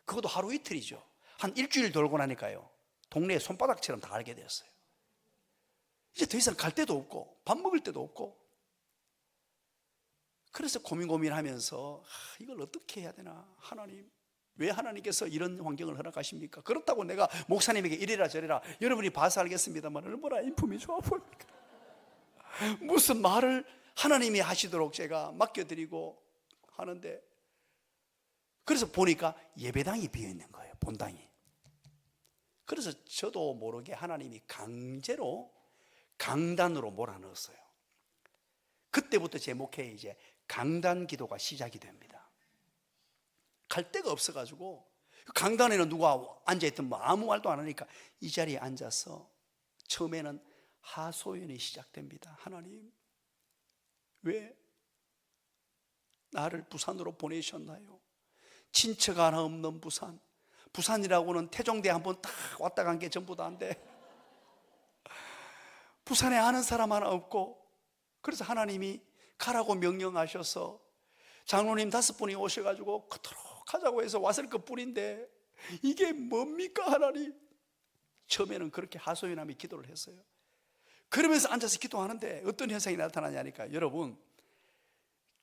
그것도 하루 이틀이죠. 한 일주일 돌고 나니까요, 동네에 손바닥처럼 다 알게 되었어요. 이제 더 이상 갈 데도 없고 밥 먹을 데도 없고. 그래서 고민하면서 이걸 어떻게 해야 되나. 하나님, 왜 하나님께서 이런 환경을 허락하십니까? 그렇다고 내가 목사님에게 이래라 저래라, 여러분이 봐서 알겠습니다만 얼마나 인품이 좋아 보입니까? 무슨 말을 하나님이 하시도록 제가 맡겨드리고 하는데, 그래서 보니까 예배당이 비어있는 거예요. 본당이. 그래서 저도 모르게 하나님이 강제로 강단으로 몰아넣었어요. 그때부터 제 목회에 이제 강단 기도가 시작이 됩니다. 갈 데가 없어가지고 강단에는 누가 앉아있든 뭐 아무 말도 안 하니까 이 자리에 앉아서 처음에는 하소연이 시작됩니다. 하나님, 왜 나를 부산으로 보내셨나요? 친척 하나 없는 부산. 부산이라고는 태종대 한번 딱 왔다 간 게 전부 다인데 부산에 아는 사람 하나 없고, 그래서 하나님이 가라고 명령하셔서 장로님 5분이 오셔가지고 그토록 하자고 해서 왔을 것뿐인데 이게 뭡니까 하나님? 처음에는 그렇게 하소연하며 기도를 했어요. 그러면서 앉아서 기도하는데 어떤 현상이 나타나냐니까, 여러분,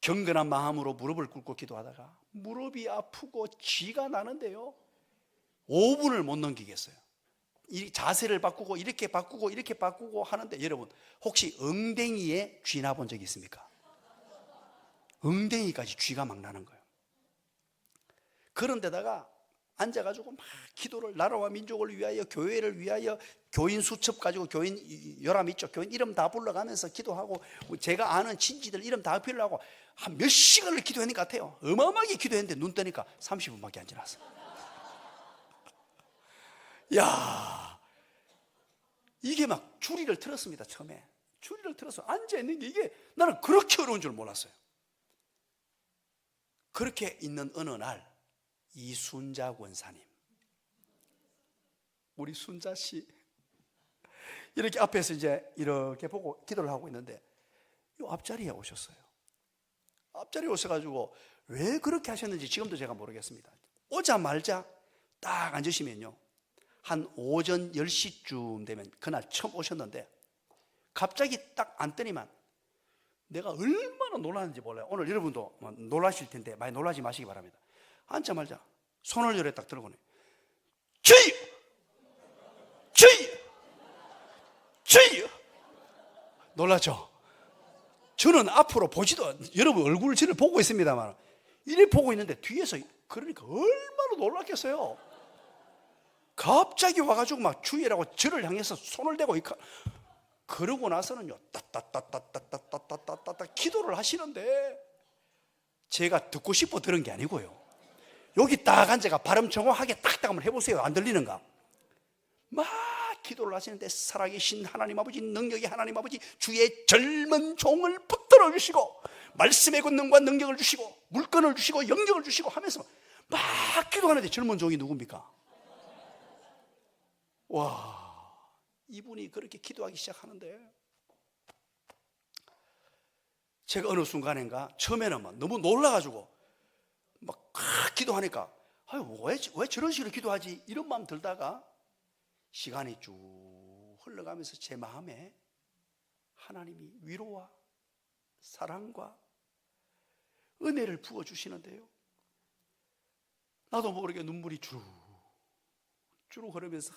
경건한 마음으로 무릎을 꿇고 기도하다가 무릎이 아프고 쥐가 나는데요, 5분을 못 넘기겠어요. 이 자세를 바꾸고 이렇게 바꾸고 이렇게 바꾸고 하는데, 여러분 혹시 엉덩이에 쥐 나본 적 있습니까? 엉덩이까지 쥐가 막 나는 거예요. 그런데다가 앉아가지고 막 기도를, 나라와 민족을 위하여, 교회를 위하여, 교인 수첩 가지고 교인 열람 있죠, 교인 이름 다 불러가면서 기도하고, 제가 아는 친지들 이름 다 빌려하고 한 몇 시간을 기도했는 것 같아요. 어마어마하게 기도했는데 눈 뜨니까 30분밖에 안 지났어요. 야, 이게 막 줄이를 틀었습니다. 처음에 줄이를 틀어서 앉아있는 게 이게 나는 그렇게 어려운 줄 몰랐어요. 그렇게 있는 어느 날 이순자 권사님, 우리 순자 씨, 이렇게 앞에서 이제 이렇게 보고 기도를 하고 있는데 이 앞자리에 오셨어요. 앞자리에 오셔가지고 왜 그렇게 하셨는지 지금도 제가 모르겠습니다. 오자마자 딱 앉으시면요, 한 오전 10시쯤 되면, 그날 처음 오셨는데 갑자기 딱 앉더니만 내가 얼마나 놀랐는지 몰라요. 오늘 여러분도 놀라실 텐데 많이 놀라지 마시기 바랍니다. 앉자마자 손을 요래 딱 들고는 주여! 주여! 주여! 놀라죠? 저는 앞으로 보지도, 여러분 얼굴을 저를 보고 있습니다만 이래 보고 있는데 뒤에서, 그러니까 얼마나 놀랐겠어요. 갑자기 와가지고 막 주의라고 저를 향해서 손을 대고 그러고 나서는요, 따따따따따따따따따 기도를 하시는데 제가 듣고 싶어 들은 게 아니고요, 여기 딱 앉아가 발음 정확하게 딱딱 한번 해보세요. 안 들리는가? 막 기도를 하시는데 살아계신 하나님 아버지, 능력의 하나님 아버지, 주의 젊은 종을 붙들어 주시고 말씀의 권능과 능력을 주시고 물건을 주시고 영역을 주시고 하면서 막 기도하는데, 젊은 종이 누굽니까? 와, 이분이 그렇게 기도하기 시작하는데 제가 어느 순간인가 처음에는 막 너무 놀라가지고 막 기도하니까 왜 저런 식으로 기도하지, 이런 마음 들다가 시간이 쭉 흘러가면서 제 마음에 하나님이 위로와 사랑과 은혜를 부어주시는데요, 나도 모르게 눈물이 쭉 주로 그러면서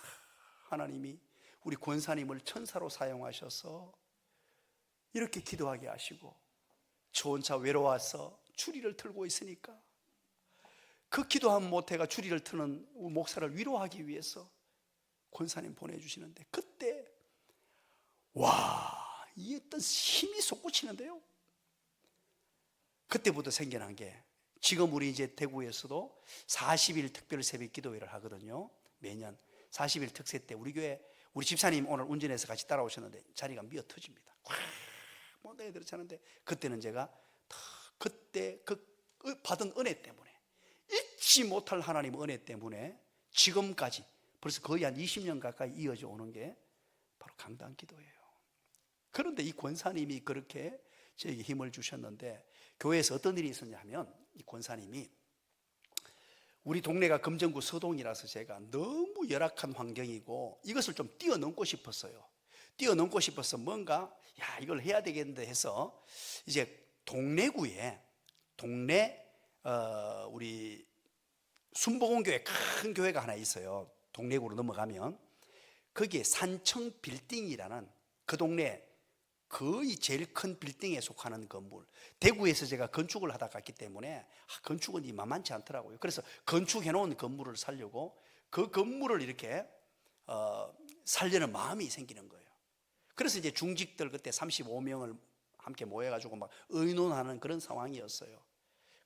하나님이 우리 권사님을 천사로 사용하셔서 이렇게 기도하게 하시고, 저 혼자 외로워서 주리를 틀고 있으니까 그 기도한 모태가 주리를 트는 목사를 위로하기 위해서 권사님 보내주시는데, 그때 와, 이 어떤 힘이 솟구치는데요. 그때부터 생겨난 게, 지금 우리 이제 대구에서도 40일 특별 새벽 기도회를 하거든요. 매년 40일 특세 때 우리 교회, 우리 집사님 오늘 운전해서 같이 따라오셨는데 자리가 미어 터집니다. 꽉 애들이 차는데, 그때는 제가 그때 그 받은 은혜 때문에, 잊지 못할 하나님 은혜 때문에 지금까지 벌써 거의 한 20년 가까이 이어져 오는 게 바로 강단 기도예요. 그런데 이 권사님이 그렇게 저에게 힘을 주셨는데, 교회에서 어떤 일이 있었냐면, 이 권사님이, 우리 동네가 금정구 서동이라서 제가 너무 열악한 환경이고 이것을 좀 뛰어넘고 싶었어요. 뛰어넘고 싶어서 뭔가 이걸 해야 되겠는데 해서, 이제 동래구에 우리 순복음교회 큰 교회가 하나 있어요. 동래구로 넘어가면 거기에 산청 빌딩이라는, 그 동네 거의 제일 큰 빌딩에 속하는 건물, 대구에서 제가 건축을 하다 갔기 때문에 건축은 만만치 않더라고요. 그래서 건축해 놓은 건물을 살려고 그 건물을 이렇게 살려는 마음이 생기는 거예요. 그래서 이제 중직들 그때 35명을 함께 모여가지고 막 의논하는 그런 상황이었어요.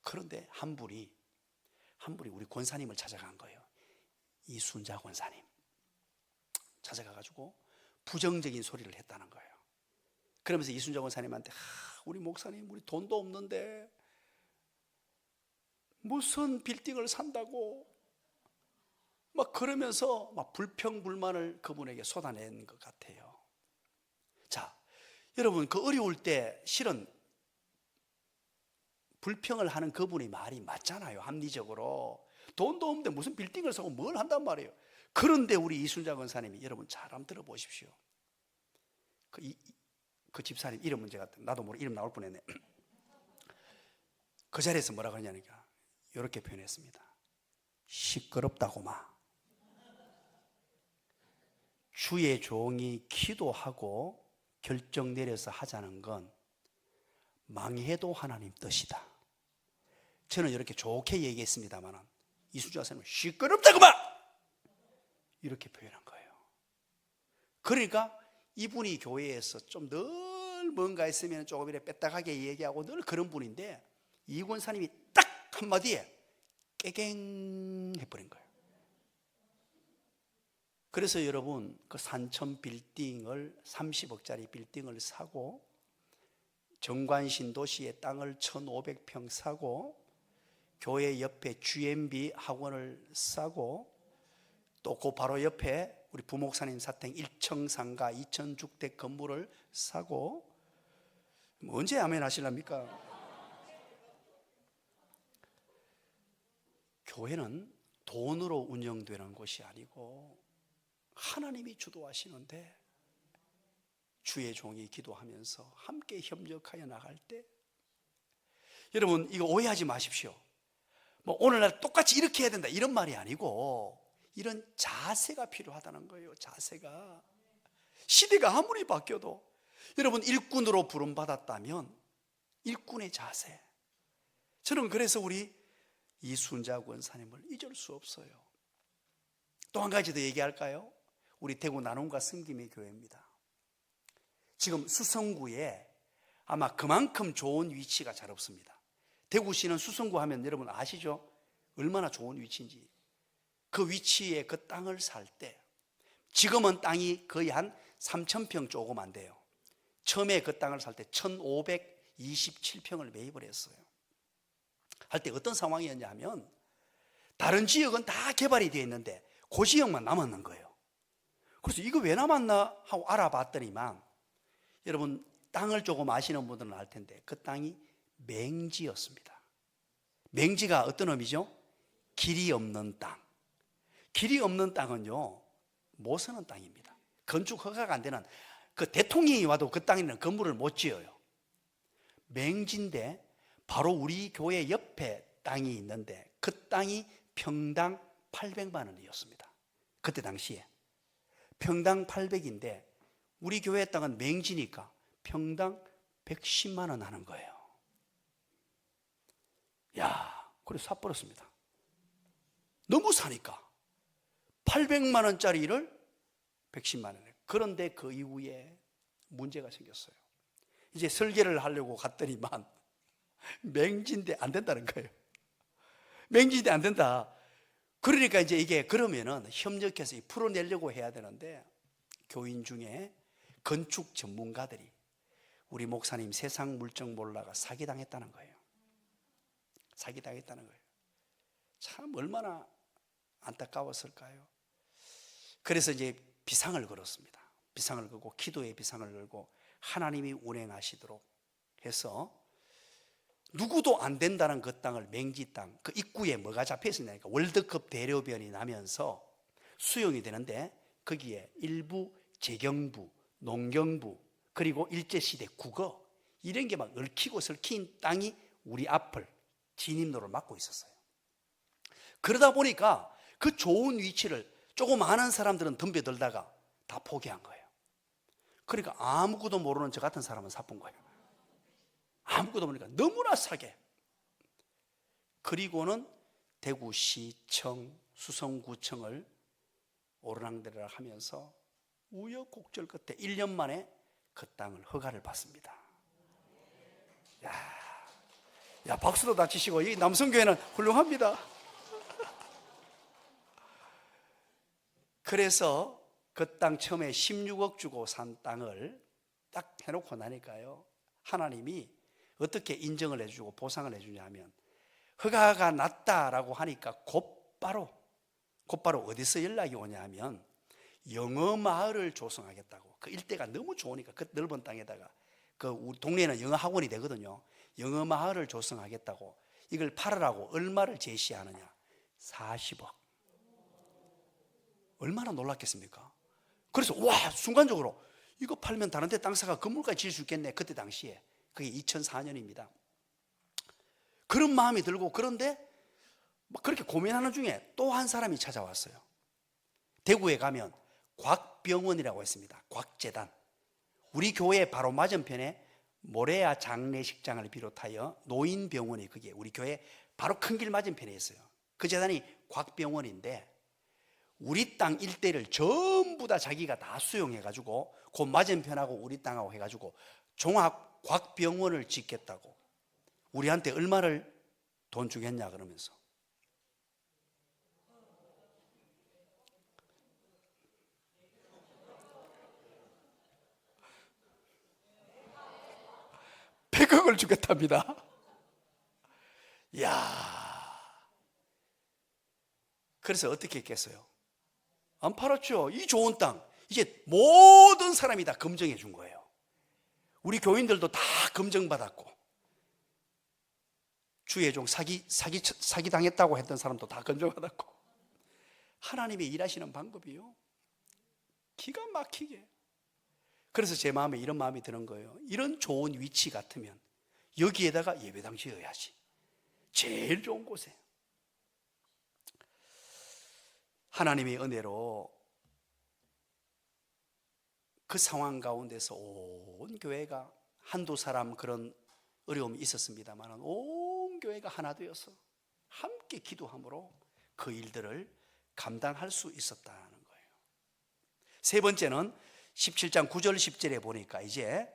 그런데 한 분이 우리 권사님을 찾아간 거예요. 이순자 권사님 찾아가가지고 부정적인 소리를 했다는 거예요. 그러면서 이순자 권사님한테, 우리 목사님, 우리 돈도 없는데 무슨 빌딩을 산다고 막 그러면서 막 불평불만을 그분에게 쏟아낸 것 같아요. 자, 여러분, 그 어려울 때 실은 불평을 하는 그분의 말이 맞잖아요. 합리적으로 돈도 없는데 무슨 빌딩을 사고 뭘 한단 말이에요. 그런데 우리 이순자 권사님이, 여러분 잘 한번 들어보십시오. 그 집사님 이름은 제가 나도 모르게 이름 나올 뻔했네. 그 자리에서 뭐라 그러냐니까 이렇게 표현했습니다. 시끄럽다고마. 주의 종이 기도하고 결정 내려서 하자는 건 망해도 하나님 뜻이다. 저는 이렇게 좋게 얘기했습니다만 이순자 선생님은 시끄럽다고마 이렇게 표현한 거예요. 그러니까 이분이 교회에서 좀 늘 뭔가 있으면 조금 이렇게 뺐다하게 얘기하고 늘 그런 분인데, 이 권사님이 딱 한마디에 깨갱 해버린 거예요. 그래서 여러분, 그 산천 빌딩을 30억짜리 빌딩을 사고, 정관신 도시의 땅을 1,500평 사고, 교회 옆에 GMB 학원을 사고, 또 그 바로 옆에 우리 부목사님 사택 1층 상가 2,000주택 건물을 사고, 언제 아멘 하실랍니까? 교회는 돈으로 운영되는 것이 아니고 하나님이 주도하시는데, 주의 종이 기도하면서 함께 협력하여 나갈 때, 여러분 이거 오해하지 마십시오. 뭐 오늘날 똑같이 이렇게 해야 된다 이런 말이 아니고, 이런 자세가 필요하다는 거예요. 자세가. 시대가 아무리 바뀌어도 여러분 일꾼으로 부름받았다면 일꾼의 자세, 저는 그래서 우리 이순자 권사님을 잊을 수 없어요. 또 한 가지 더 얘기할까요? 우리 대구 나눔과 섬김의 교회입니다. 지금 수성구에 아마 그만큼 좋은 위치가 잘 없습니다. 대구시는 수성구 하면 여러분 아시죠? 얼마나 좋은 위치인지. 그 위치에 그 땅을 살 때, 지금은 땅이 거의 한 3,000평 조금 안 돼요. 처음에 그 땅을 살 때 1,527평을 매입을 했어요. 할 때 어떤 상황이었냐 하면, 다른 지역은 다 개발이 되어 있는데 그 지역만 남았는 거예요. 그래서 이거 왜 남았나 하고 알아봤더니만, 여러분 땅을 조금 아시는 분들은 알 텐데 그 땅이 맹지였습니다. 맹지가 어떤 의미죠? 길이 없는 땅. 길이 없는 땅은요, 못 쓰는 땅입니다. 건축 허가가 안 되는, 그 대통령이 와도 그 땅에는 건물을 못 지어요. 맹지인데 바로 우리 교회 옆에 땅이 있는데 그 땅이 평당 800만 원이었습니다. 그때 당시에 평당 800인데 우리 교회 땅은 맹지니까 평당 110만 원 하는 거예요. 야, 그래서 사버렸습니다. 너무 사니까 800만 원짜리를 110만 원에. 그런데 그 이후에 문제가 생겼어요. 이제 설계를 하려고 갔더니만 맹지인데 안 된다는 거예요. 맹지인데 안 된다. 그러니까 이제 이게 그러면은 협력해서 풀어내려고 해야 되는데 교인 중에 건축 전문가들이 우리 목사님 세상 물정 몰라가 사기당했다는 거예요. 사기당했다는 거예요. 참 얼마나 안타까웠을까요? 그래서 이제 비상을 걸었습니다. 비상을 걸고 기도의 비상을 걸고 하나님이 운행하시도록 해서 누구도 안 된다는 그 땅을 맹지 땅, 그 입구에 뭐가 잡혀 있었냐니까 월드컵 대로변이 나면서 수용이 되는데 거기에 일부 재경부, 농경부 그리고 일제시대 국어 이런 게 막 얽히고 설킨 땅이 우리 앞을 진입로를 막고 있었어요. 그러다 보니까 그 좋은 위치를 조금 아는 사람들은 덤벼들다가 다 포기한 거예요. 그러니까 아무것도 모르는 저 같은 사람은 사뿐 거예요. 아무것도 모르니까 너무나 싸게. 그리고는 대구시청, 수성구청을 오르락내리락 하면서 우여곡절 끝에 1년 만에 그 땅을 허가를 받습니다. 야, 박수도 다 치시고 이 남성교회는 훌륭합니다. 그래서 그 땅 처음에 16억 주고 산 땅을 딱 해놓고 나니까요, 하나님이 어떻게 인정을 해주고 보상을 해주냐면 허가가 났다라고 하니까 곧바로 어디서 연락이 오냐면 영어 마을을 조성하겠다고. 그 일대가 너무 좋으니까 그 넓은 땅에다가 그 우리 동네에는 영어 학원이 되거든요. 영어 마을을 조성하겠다고. 이걸 팔으라고 얼마를 제시하느냐? 40억. 얼마나 놀랐겠습니까? 그래서 와, 순간적으로 이거 팔면 다른 데 땅 사가 건물까지 지을 수 있겠네. 그때 당시에 그게 2004년입니다. 그런 마음이 들고, 그런데 막 그렇게 고민하는 중에 또 한 사람이 찾아왔어요. 대구에 가면 곽병원이라고 했습니다. 곽재단. 우리 교회 바로 맞은편에 모래야 장례식장을 비롯하여 노인병원이 그게 우리 교회 바로 큰 길 맞은편에 있어요. 그 재단이 곽병원인데 우리 땅 일대를 전부 다 자기가 다 수용해가지고 그 맞은편하고 우리 땅하고 해가지고 종합 곽병원을 짓겠다고. 우리한테 얼마를 돈 주겠냐 그러면서 100억을 주겠답니다. 이야. 그래서 어떻게 했겠어요? 안 팔았죠. 이 좋은 땅 이제 모든 사람이 다 검증해 준 거예요. 우리 교인들도 다 검증받았고, 주의종 사기 당했다고 했던 사람도 다 검증받았고. 하나님이 일하시는 방법이요, 기가 막히게. 그래서 제 마음에 이런 마음이 드는 거예요. 이런 좋은 위치 같으면 여기에다가 예배당 지어야지. 제일 좋은 곳에. 하나님의 은혜로 그 상황 가운데서 온 교회가, 한두 사람 그런 어려움이 있었습니다만 온 교회가 하나 되어서 함께 기도함으로 그 일들을 감당할 수 있었다는 거예요. 세 번째는 17장 9절 10절에 보니까 이제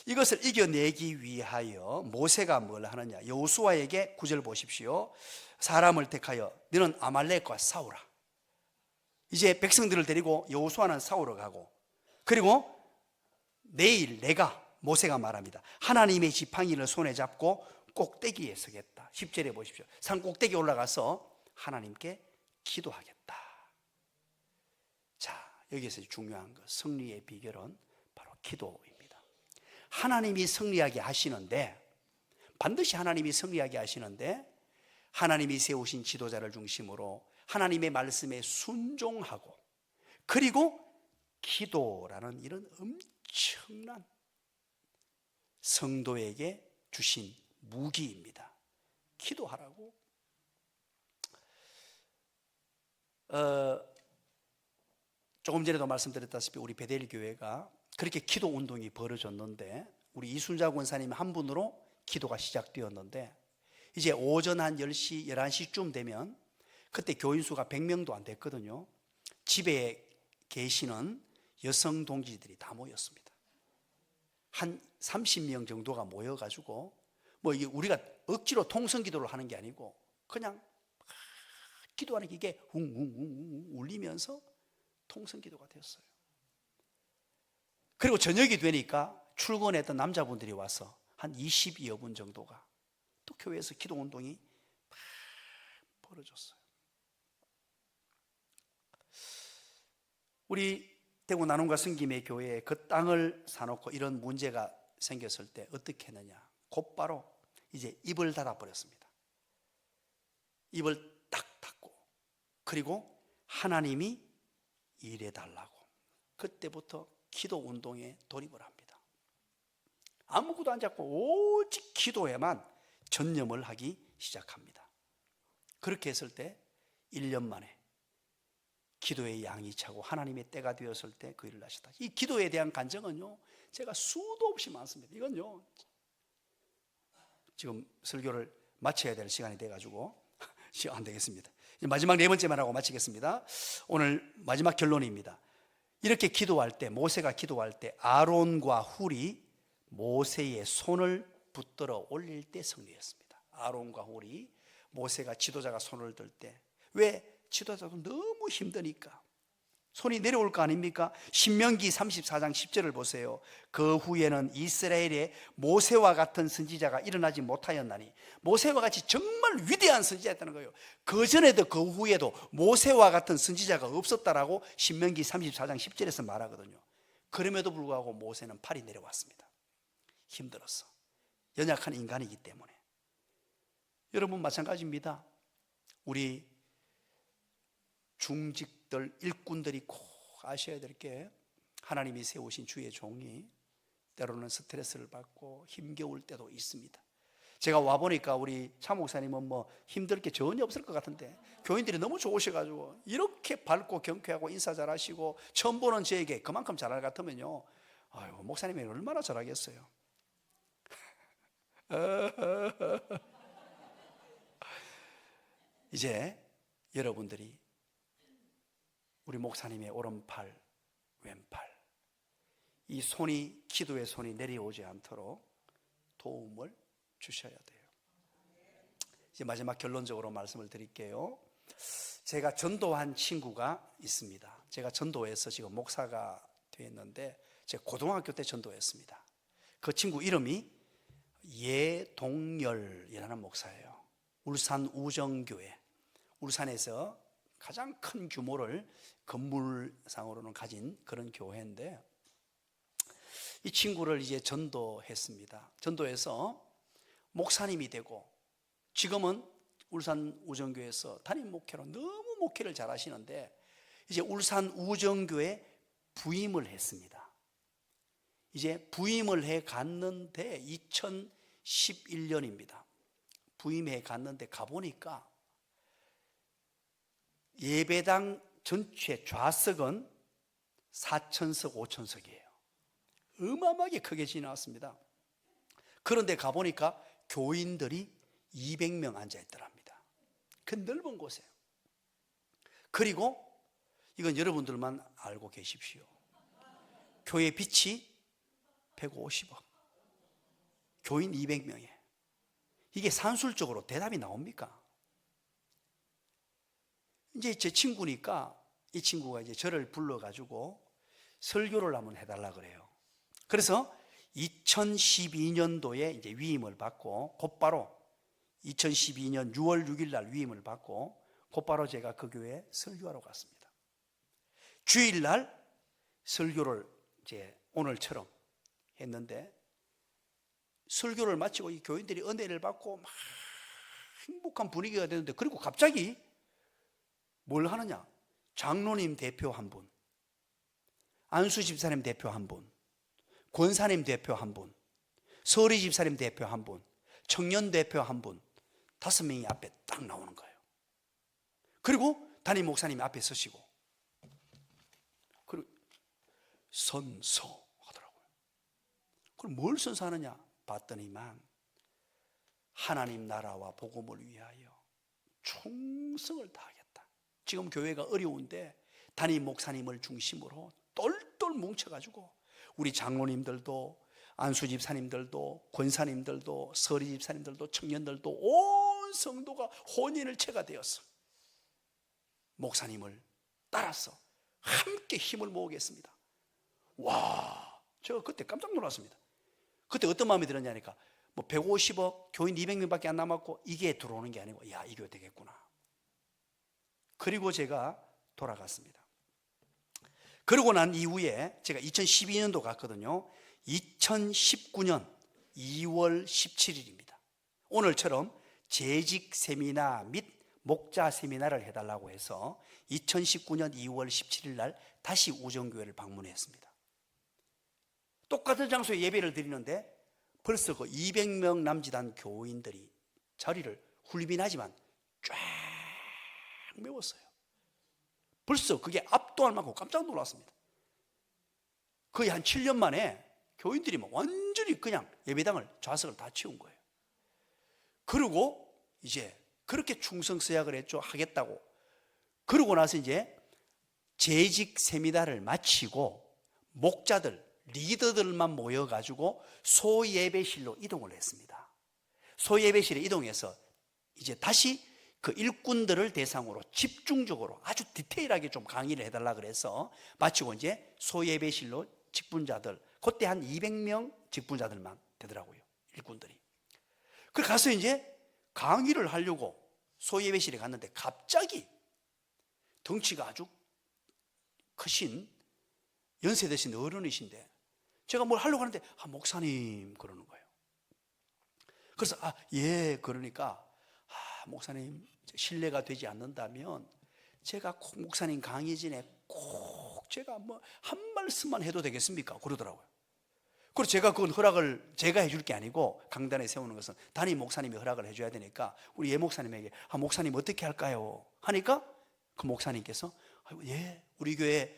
이것을 이겨내기 위하여 모세가 뭘 하느냐. 여호수아에게 9절 보십시오. 사람을 택하여 너는 아말렉과 싸우라. 이제 백성들을 데리고 여호수아는 싸우러 가고, 그리고 내일 내가, 모세가 말합니다. 하나님의 지팡이를 손에 잡고 꼭대기에 서겠다. 10절에 보십시오. 산 꼭대기에 올라가서 하나님께 기도하겠다. 자, 여기서 중요한 것, 승리의 비결은 바로 기도입니다. 하나님이 승리하게 하시는데, 반드시 하나님이 승리하게 하시는데, 하나님이 세우신 지도자를 중심으로 하나님의 말씀에 순종하고, 그리고 기도라는 이런 엄청난 성도에게 주신 무기입니다. 기도하라고. 조금 전에도 말씀드렸다시피 우리 베델 교회가 그렇게 기도 운동이 벌어졌는데 우리 이순자 권사님 한 분으로 기도가 시작되었는데 이제 오전 한 10시, 11시쯤 되면 그때 교인 수가 100명도 안 됐거든요. 집에 계시는 여성 동지들이 다 모였습니다. 한 30명 정도가 모여가지고 뭐 우리가 억지로 통성 기도를 하는 게 아니고 그냥 기도하는 게 이게 웅웅웅 울리면서 통성 기도가 되었어요. 그리고 저녁이 되니까 출근했던 남자분들이 와서 한 20여 분 정도가 또 교회에서 기도 운동이 막 벌어졌어요. 우리 대구 나눔과 섬김의 교회에 그 땅을 사놓고 이런 문제가 생겼을 때 어떻게 했느냐? 곧바로 이제 입을 닫아버렸습니다. 입을 딱 닫고 그리고 하나님이 일해달라고 그때부터 기도 운동에 돌입을 합니다. 아무것도 안 잡고 오직 기도에만 전념을 하기 시작합니다. 그렇게 했을 때 1년 만에 기도의 양이 차고 하나님의 때가 되었을 때 그 일을 하시다. 이 기도에 대한 간증은요 제가 수도 없이 많습니다. 이건요 지금 설교를 마쳐야 될 시간이 돼가지고 안 되겠습니다. 마지막 네 번째만 하고 마치겠습니다. 오늘 마지막 결론입니다. 이렇게 기도할 때 모세가 기도할 때 아론과 훌이 모세의 손을 붙들어 올릴 때 승리했습니다. 아론과 훌이 모세가 지도자가 손을 들 때 왜? 지도자도 너무 힘드니까 손이 내려올 거 아닙니까? 신명기 34장 10절을 보세요. 그 후에는 이스라엘에 모세와 같은 선지자가 일어나지 못하였나니 모세와 같이 정말 위대한 선지자였다는 거예요. 그 전에도 그 후에도 모세와 같은 선지자가 없었다라고 신명기 34장 10절에서 말하거든요. 그럼에도 불구하고 모세는 팔이 내려왔습니다. 힘들었어. 연약한 인간이기 때문에. 여러분 마찬가지입니다. 우리 중직들, 일꾼들이 꼭 아셔야 될 게 하나님이 세우신 주의 종이 때로는 스트레스를 받고 힘겨울 때도 있습니다. 제가 와보니까 우리 차 목사님은 뭐 힘들 게 전혀 없을 것 같은데 교인들이 너무 좋으셔가지고 이렇게 밝고 경쾌하고 인사 잘하시고 처음 보는 저에게 그만큼 잘할 것 같으면요 아유 목사님이 얼마나 잘하겠어요. 이제 여러분들이 우리 목사님의 오른팔, 왼팔 이 손이 기도의 손이 내려오지 않도록 도움을 주셔야 돼요. 이제 마지막 결론적으로 말씀을 드릴게요. 제가 전도한 친구가 있습니다. 제가 전도해서 지금 목사가 됐는데 제가 고등학교 때 전도했습니다. 그 친구 이름이 예동열이라는 목사예요. 울산 우정교회, 울산에서 가장 큰 규모를 건물상으로는 가진 그런 교회인데 이 친구를 이제 전도했습니다. 전도해서 목사님이 되고 지금은 울산 우정교회에서 담임 목회로 너무 목회를 잘 하시는데 이제 울산 우정교회 부임을 했습니다. 이제 부임을 해 갔는데 2011년입니다. 부임해 갔는데 가보니까 예배당 전체 좌석은 4,000석, 5,000석이에요. 어마어마하게 크게 지나왔습니다. 그런데 가보니까 교인들이 200명 앉아있더랍니다. 그 넓은 곳에. 그리고 이건 여러분들만 알고 계십시오. 교회 빚이 150억. 교인 200명에. 이게 산술적으로 대답이 나옵니까? 이제 제 친구니까 이 친구가 이제 저를 불러가지고 설교를 한번 해달라 그래요. 그래서 2012년도에 이제 위임을 받고 곧바로 2012년 6월 6일 날 위임을 받고 곧바로 제가 그 교회에 설교하러 갔습니다. 주일날 설교를 이제 오늘처럼 했는데 설교를 마치고 이 교인들이 은혜를 받고 막 행복한 분위기가 되는데 그리고 갑자기 뭘 하느냐? 장로님 대표 한 분, 안수 집사님 대표 한 분, 권사님 대표 한 분, 서리 집사님 대표 한 분, 청년 대표 한 분, 5명이 앞에 딱 나오는 거예요. 그리고 담임 목사님이 앞에 서시고 선서하더라고요. 그럼 뭘 선서하느냐 봤더니만 하나님 나라와 복음을 위하여 충성을 다하겠다. 지금 교회가 어려운데 담임 목사님을 중심으로 똘똘 뭉쳐가지고 우리 장로님들도 안수집사님들도 권사님들도 서리집사님들도 청년들도 온 성도가 혼인을 체가 되었어. 목사님을 따라서 함께 힘을 모으겠습니다. 와, 제가 그때 깜짝 놀랐습니다. 그때 어떤 마음이 들었냐니까 뭐 150억 교인 200명밖에 안 남았고 이게 들어오는 게 아니고 야, 이 교회 되겠구나. 그리고 제가 돌아갔습니다. 그러고 난 이후에 제가 2012년도 갔거든요. 2019년 2월 17일입니다. 오늘처럼 재직 세미나 및 목자 세미나를 해달라고 해서 2019년 2월 17일 날 다시 우정교회를 방문했습니다. 똑같은 장소에 예배를 드리는데 벌써 그 200명 남짓한 교인들이 자리를 훌빈하지만 쫙 메웠어요. 벌써 그게 압도할 만큼 깜짝 놀랐습니다. 거의 한 7년 만에 교인들이 막 완전히 그냥 예배당을 좌석을 다 채운 거예요. 그리고 이제 그렇게 충성서약을 했죠. 하겠다고. 그러고 나서 이제 재직 세미나를 마치고 목자들, 리더들만 모여가지고 소예배실로 이동을 했습니다. 소예배실에 이동해서 이제 다시 그 일꾼들을 대상으로 집중적으로 아주 디테일하게 좀 강의를 해달라 그래서 마치고 이제 소예배실로 직분자들, 그때 한 200명 직분자들만 되더라고요. 일꾼들이. 그래 가서 이제 강의를 하려고 소예배실에 갔는데 갑자기 덩치가 아주 크신 연세 드신 어른이신데 제가 뭘 하려고 하는데 목사님 그러는 거예요. 그래서 예 그러니까 목사님 신뢰가 되지 않는다면 제가 꼭 목사님 강의 전에 꼭 제가 뭐 한 말씀만 해도 되겠습니까? 그러더라고요. 그래서 제가 그건 허락을 제가 해줄 게 아니고 강단에 세우는 것은 담임 목사님이 허락을 해줘야 되니까 우리 예 목사님에게 목사님 어떻게 할까요? 하니까 그 목사님께서 예 우리 교회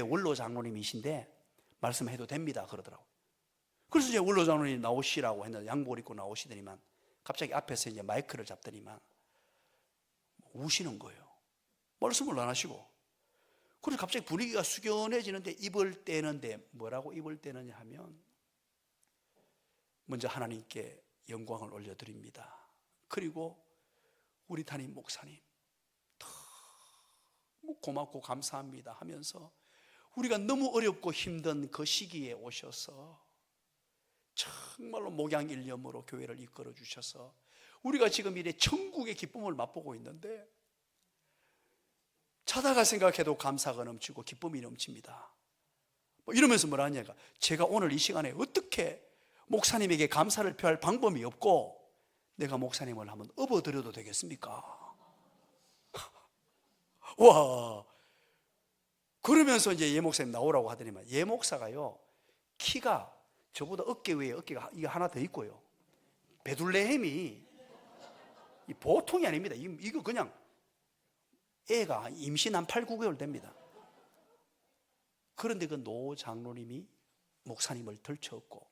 원로 장로님이신데 말씀해도 됩니다 그러더라고요. 그래서 이제 원로 장로님 나오시라고 했는데 양복을 입고 나오시더니만 갑자기 앞에서 이제 마이크를 잡더니만 우시는 거예요. 말씀을 안 하시고. 그래서 갑자기 분위기가 숙연해지는데 입을 떼는데 뭐라고 입을 떼느냐 하면 먼저 하나님께 영광을 올려드립니다. 그리고 우리 담임 목사님 너무 고맙고 감사합니다 하면서 우리가 너무 어렵고 힘든 그 시기에 오셔서 정말로 목양일념으로 교회를 이끌어 주셔서 우리가 지금 이래 천국의 기쁨을 맛보고 있는데 자다가 생각해도 감사가 넘치고 기쁨이 넘칩니다. 뭐 이러면서 뭐라 하냐가 제가 오늘 이 시간에 어떻게 목사님에게 감사를 표할 방법이 없고 내가 목사님을 한번 업어드려도 되겠습니까? 와, 그러면서 이제 예 목사님 나오라고 하더니만 예 목사가요 키가 저보다 어깨 위에 어깨가 이거 하나 더 있고요 베들레헴이 보통이 아닙니다. 이거 그냥 애가 임신 한 8, 9개월 됩니다. 그런데 그 노 장로님이 목사님을 들쳐업고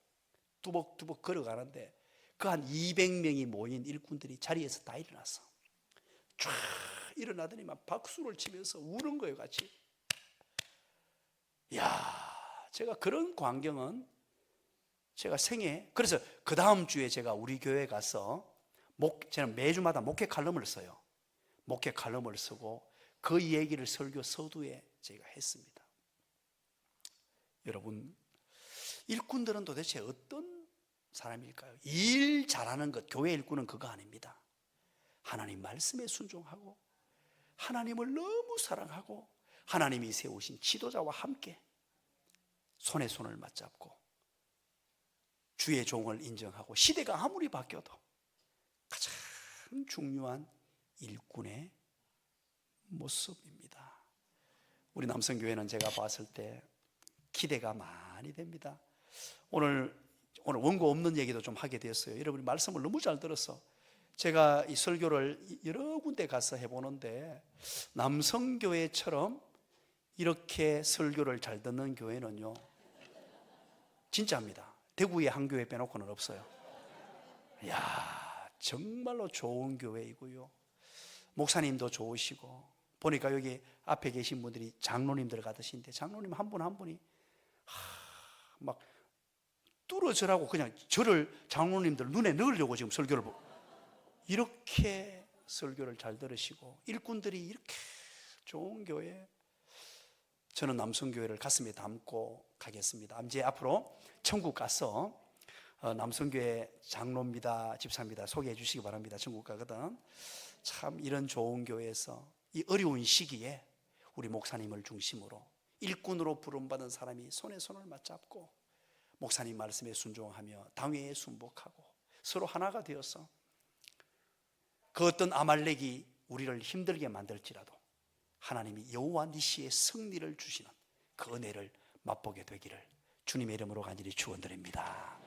뚜벅뚜벅 걸어가는데 그 한 200명이 모인 일꾼들이 자리에서 다 일어났어. 쫙 일어나더니 막 박수를 치면서 우는 거예요 같이. 이야, 제가 그런 광경은 제가 생애, 그래서 그 다음 주에 제가 우리 교회 가서 저는 매주마다 목회 칼럼을 써요. 목회 칼럼을 쓰고 그 얘기를 설교 서두에 제가 했습니다. 여러분, 일꾼들은 도대체 어떤 사람일까요? 일 잘하는 것, 교회 일꾼은 그거 아닙니다. 하나님 말씀에 순종하고 하나님을 너무 사랑하고 하나님이 세우신 지도자와 함께 손에 손을 맞잡고 주의 종을 인정하고 시대가 아무리 바뀌어도 가장 중요한 일꾼의 모습입니다. 우리 남성교회는 제가 봤을 때 기대가 많이 됩니다. 오늘 원고 없는 얘기도 좀 하게 되었어요. 여러분이 말씀을 너무 잘 들어서 제가 이 설교를 여러 군데 가서 해보는데 남성교회처럼 이렇게 설교를 잘 듣는 교회는요, 진짜입니다. 대구에 한 교회 빼놓고는 없어요. 이야, 정말로 좋은 교회이고요. 목사님도 좋으시고, 보니까 여기 앞에 계신 분들이 장로님들 같으신데, 장로님 한 분 한 분이 막 뚫어져라고 그냥 저를 장로님들 눈에 넣으려고 지금 설교를 보고, 이렇게 설교를 잘 들으시고 일꾼들이 이렇게 좋은 교회, 저는 남성교회를 가슴에 담고 가겠습니다. 이제 앞으로 천국 가서 남성교회 장로입니다, 집사입니다 소개해 주시기 바랍니다. 천국 가거든. 참 이런 좋은 교회에서 이 어려운 시기에 우리 목사님을 중심으로 일꾼으로 부름받은 사람이 손에 손을 맞잡고 목사님 말씀에 순종하며 당회에 순복하고 서로 하나가 되어서 그 어떤 아말렉이 우리를 힘들게 만들지라도 하나님이 여호와 니시의 승리를 주시는 그 은혜를 맛보게 되기를 주님의 이름으로 간절히 축원드립니다.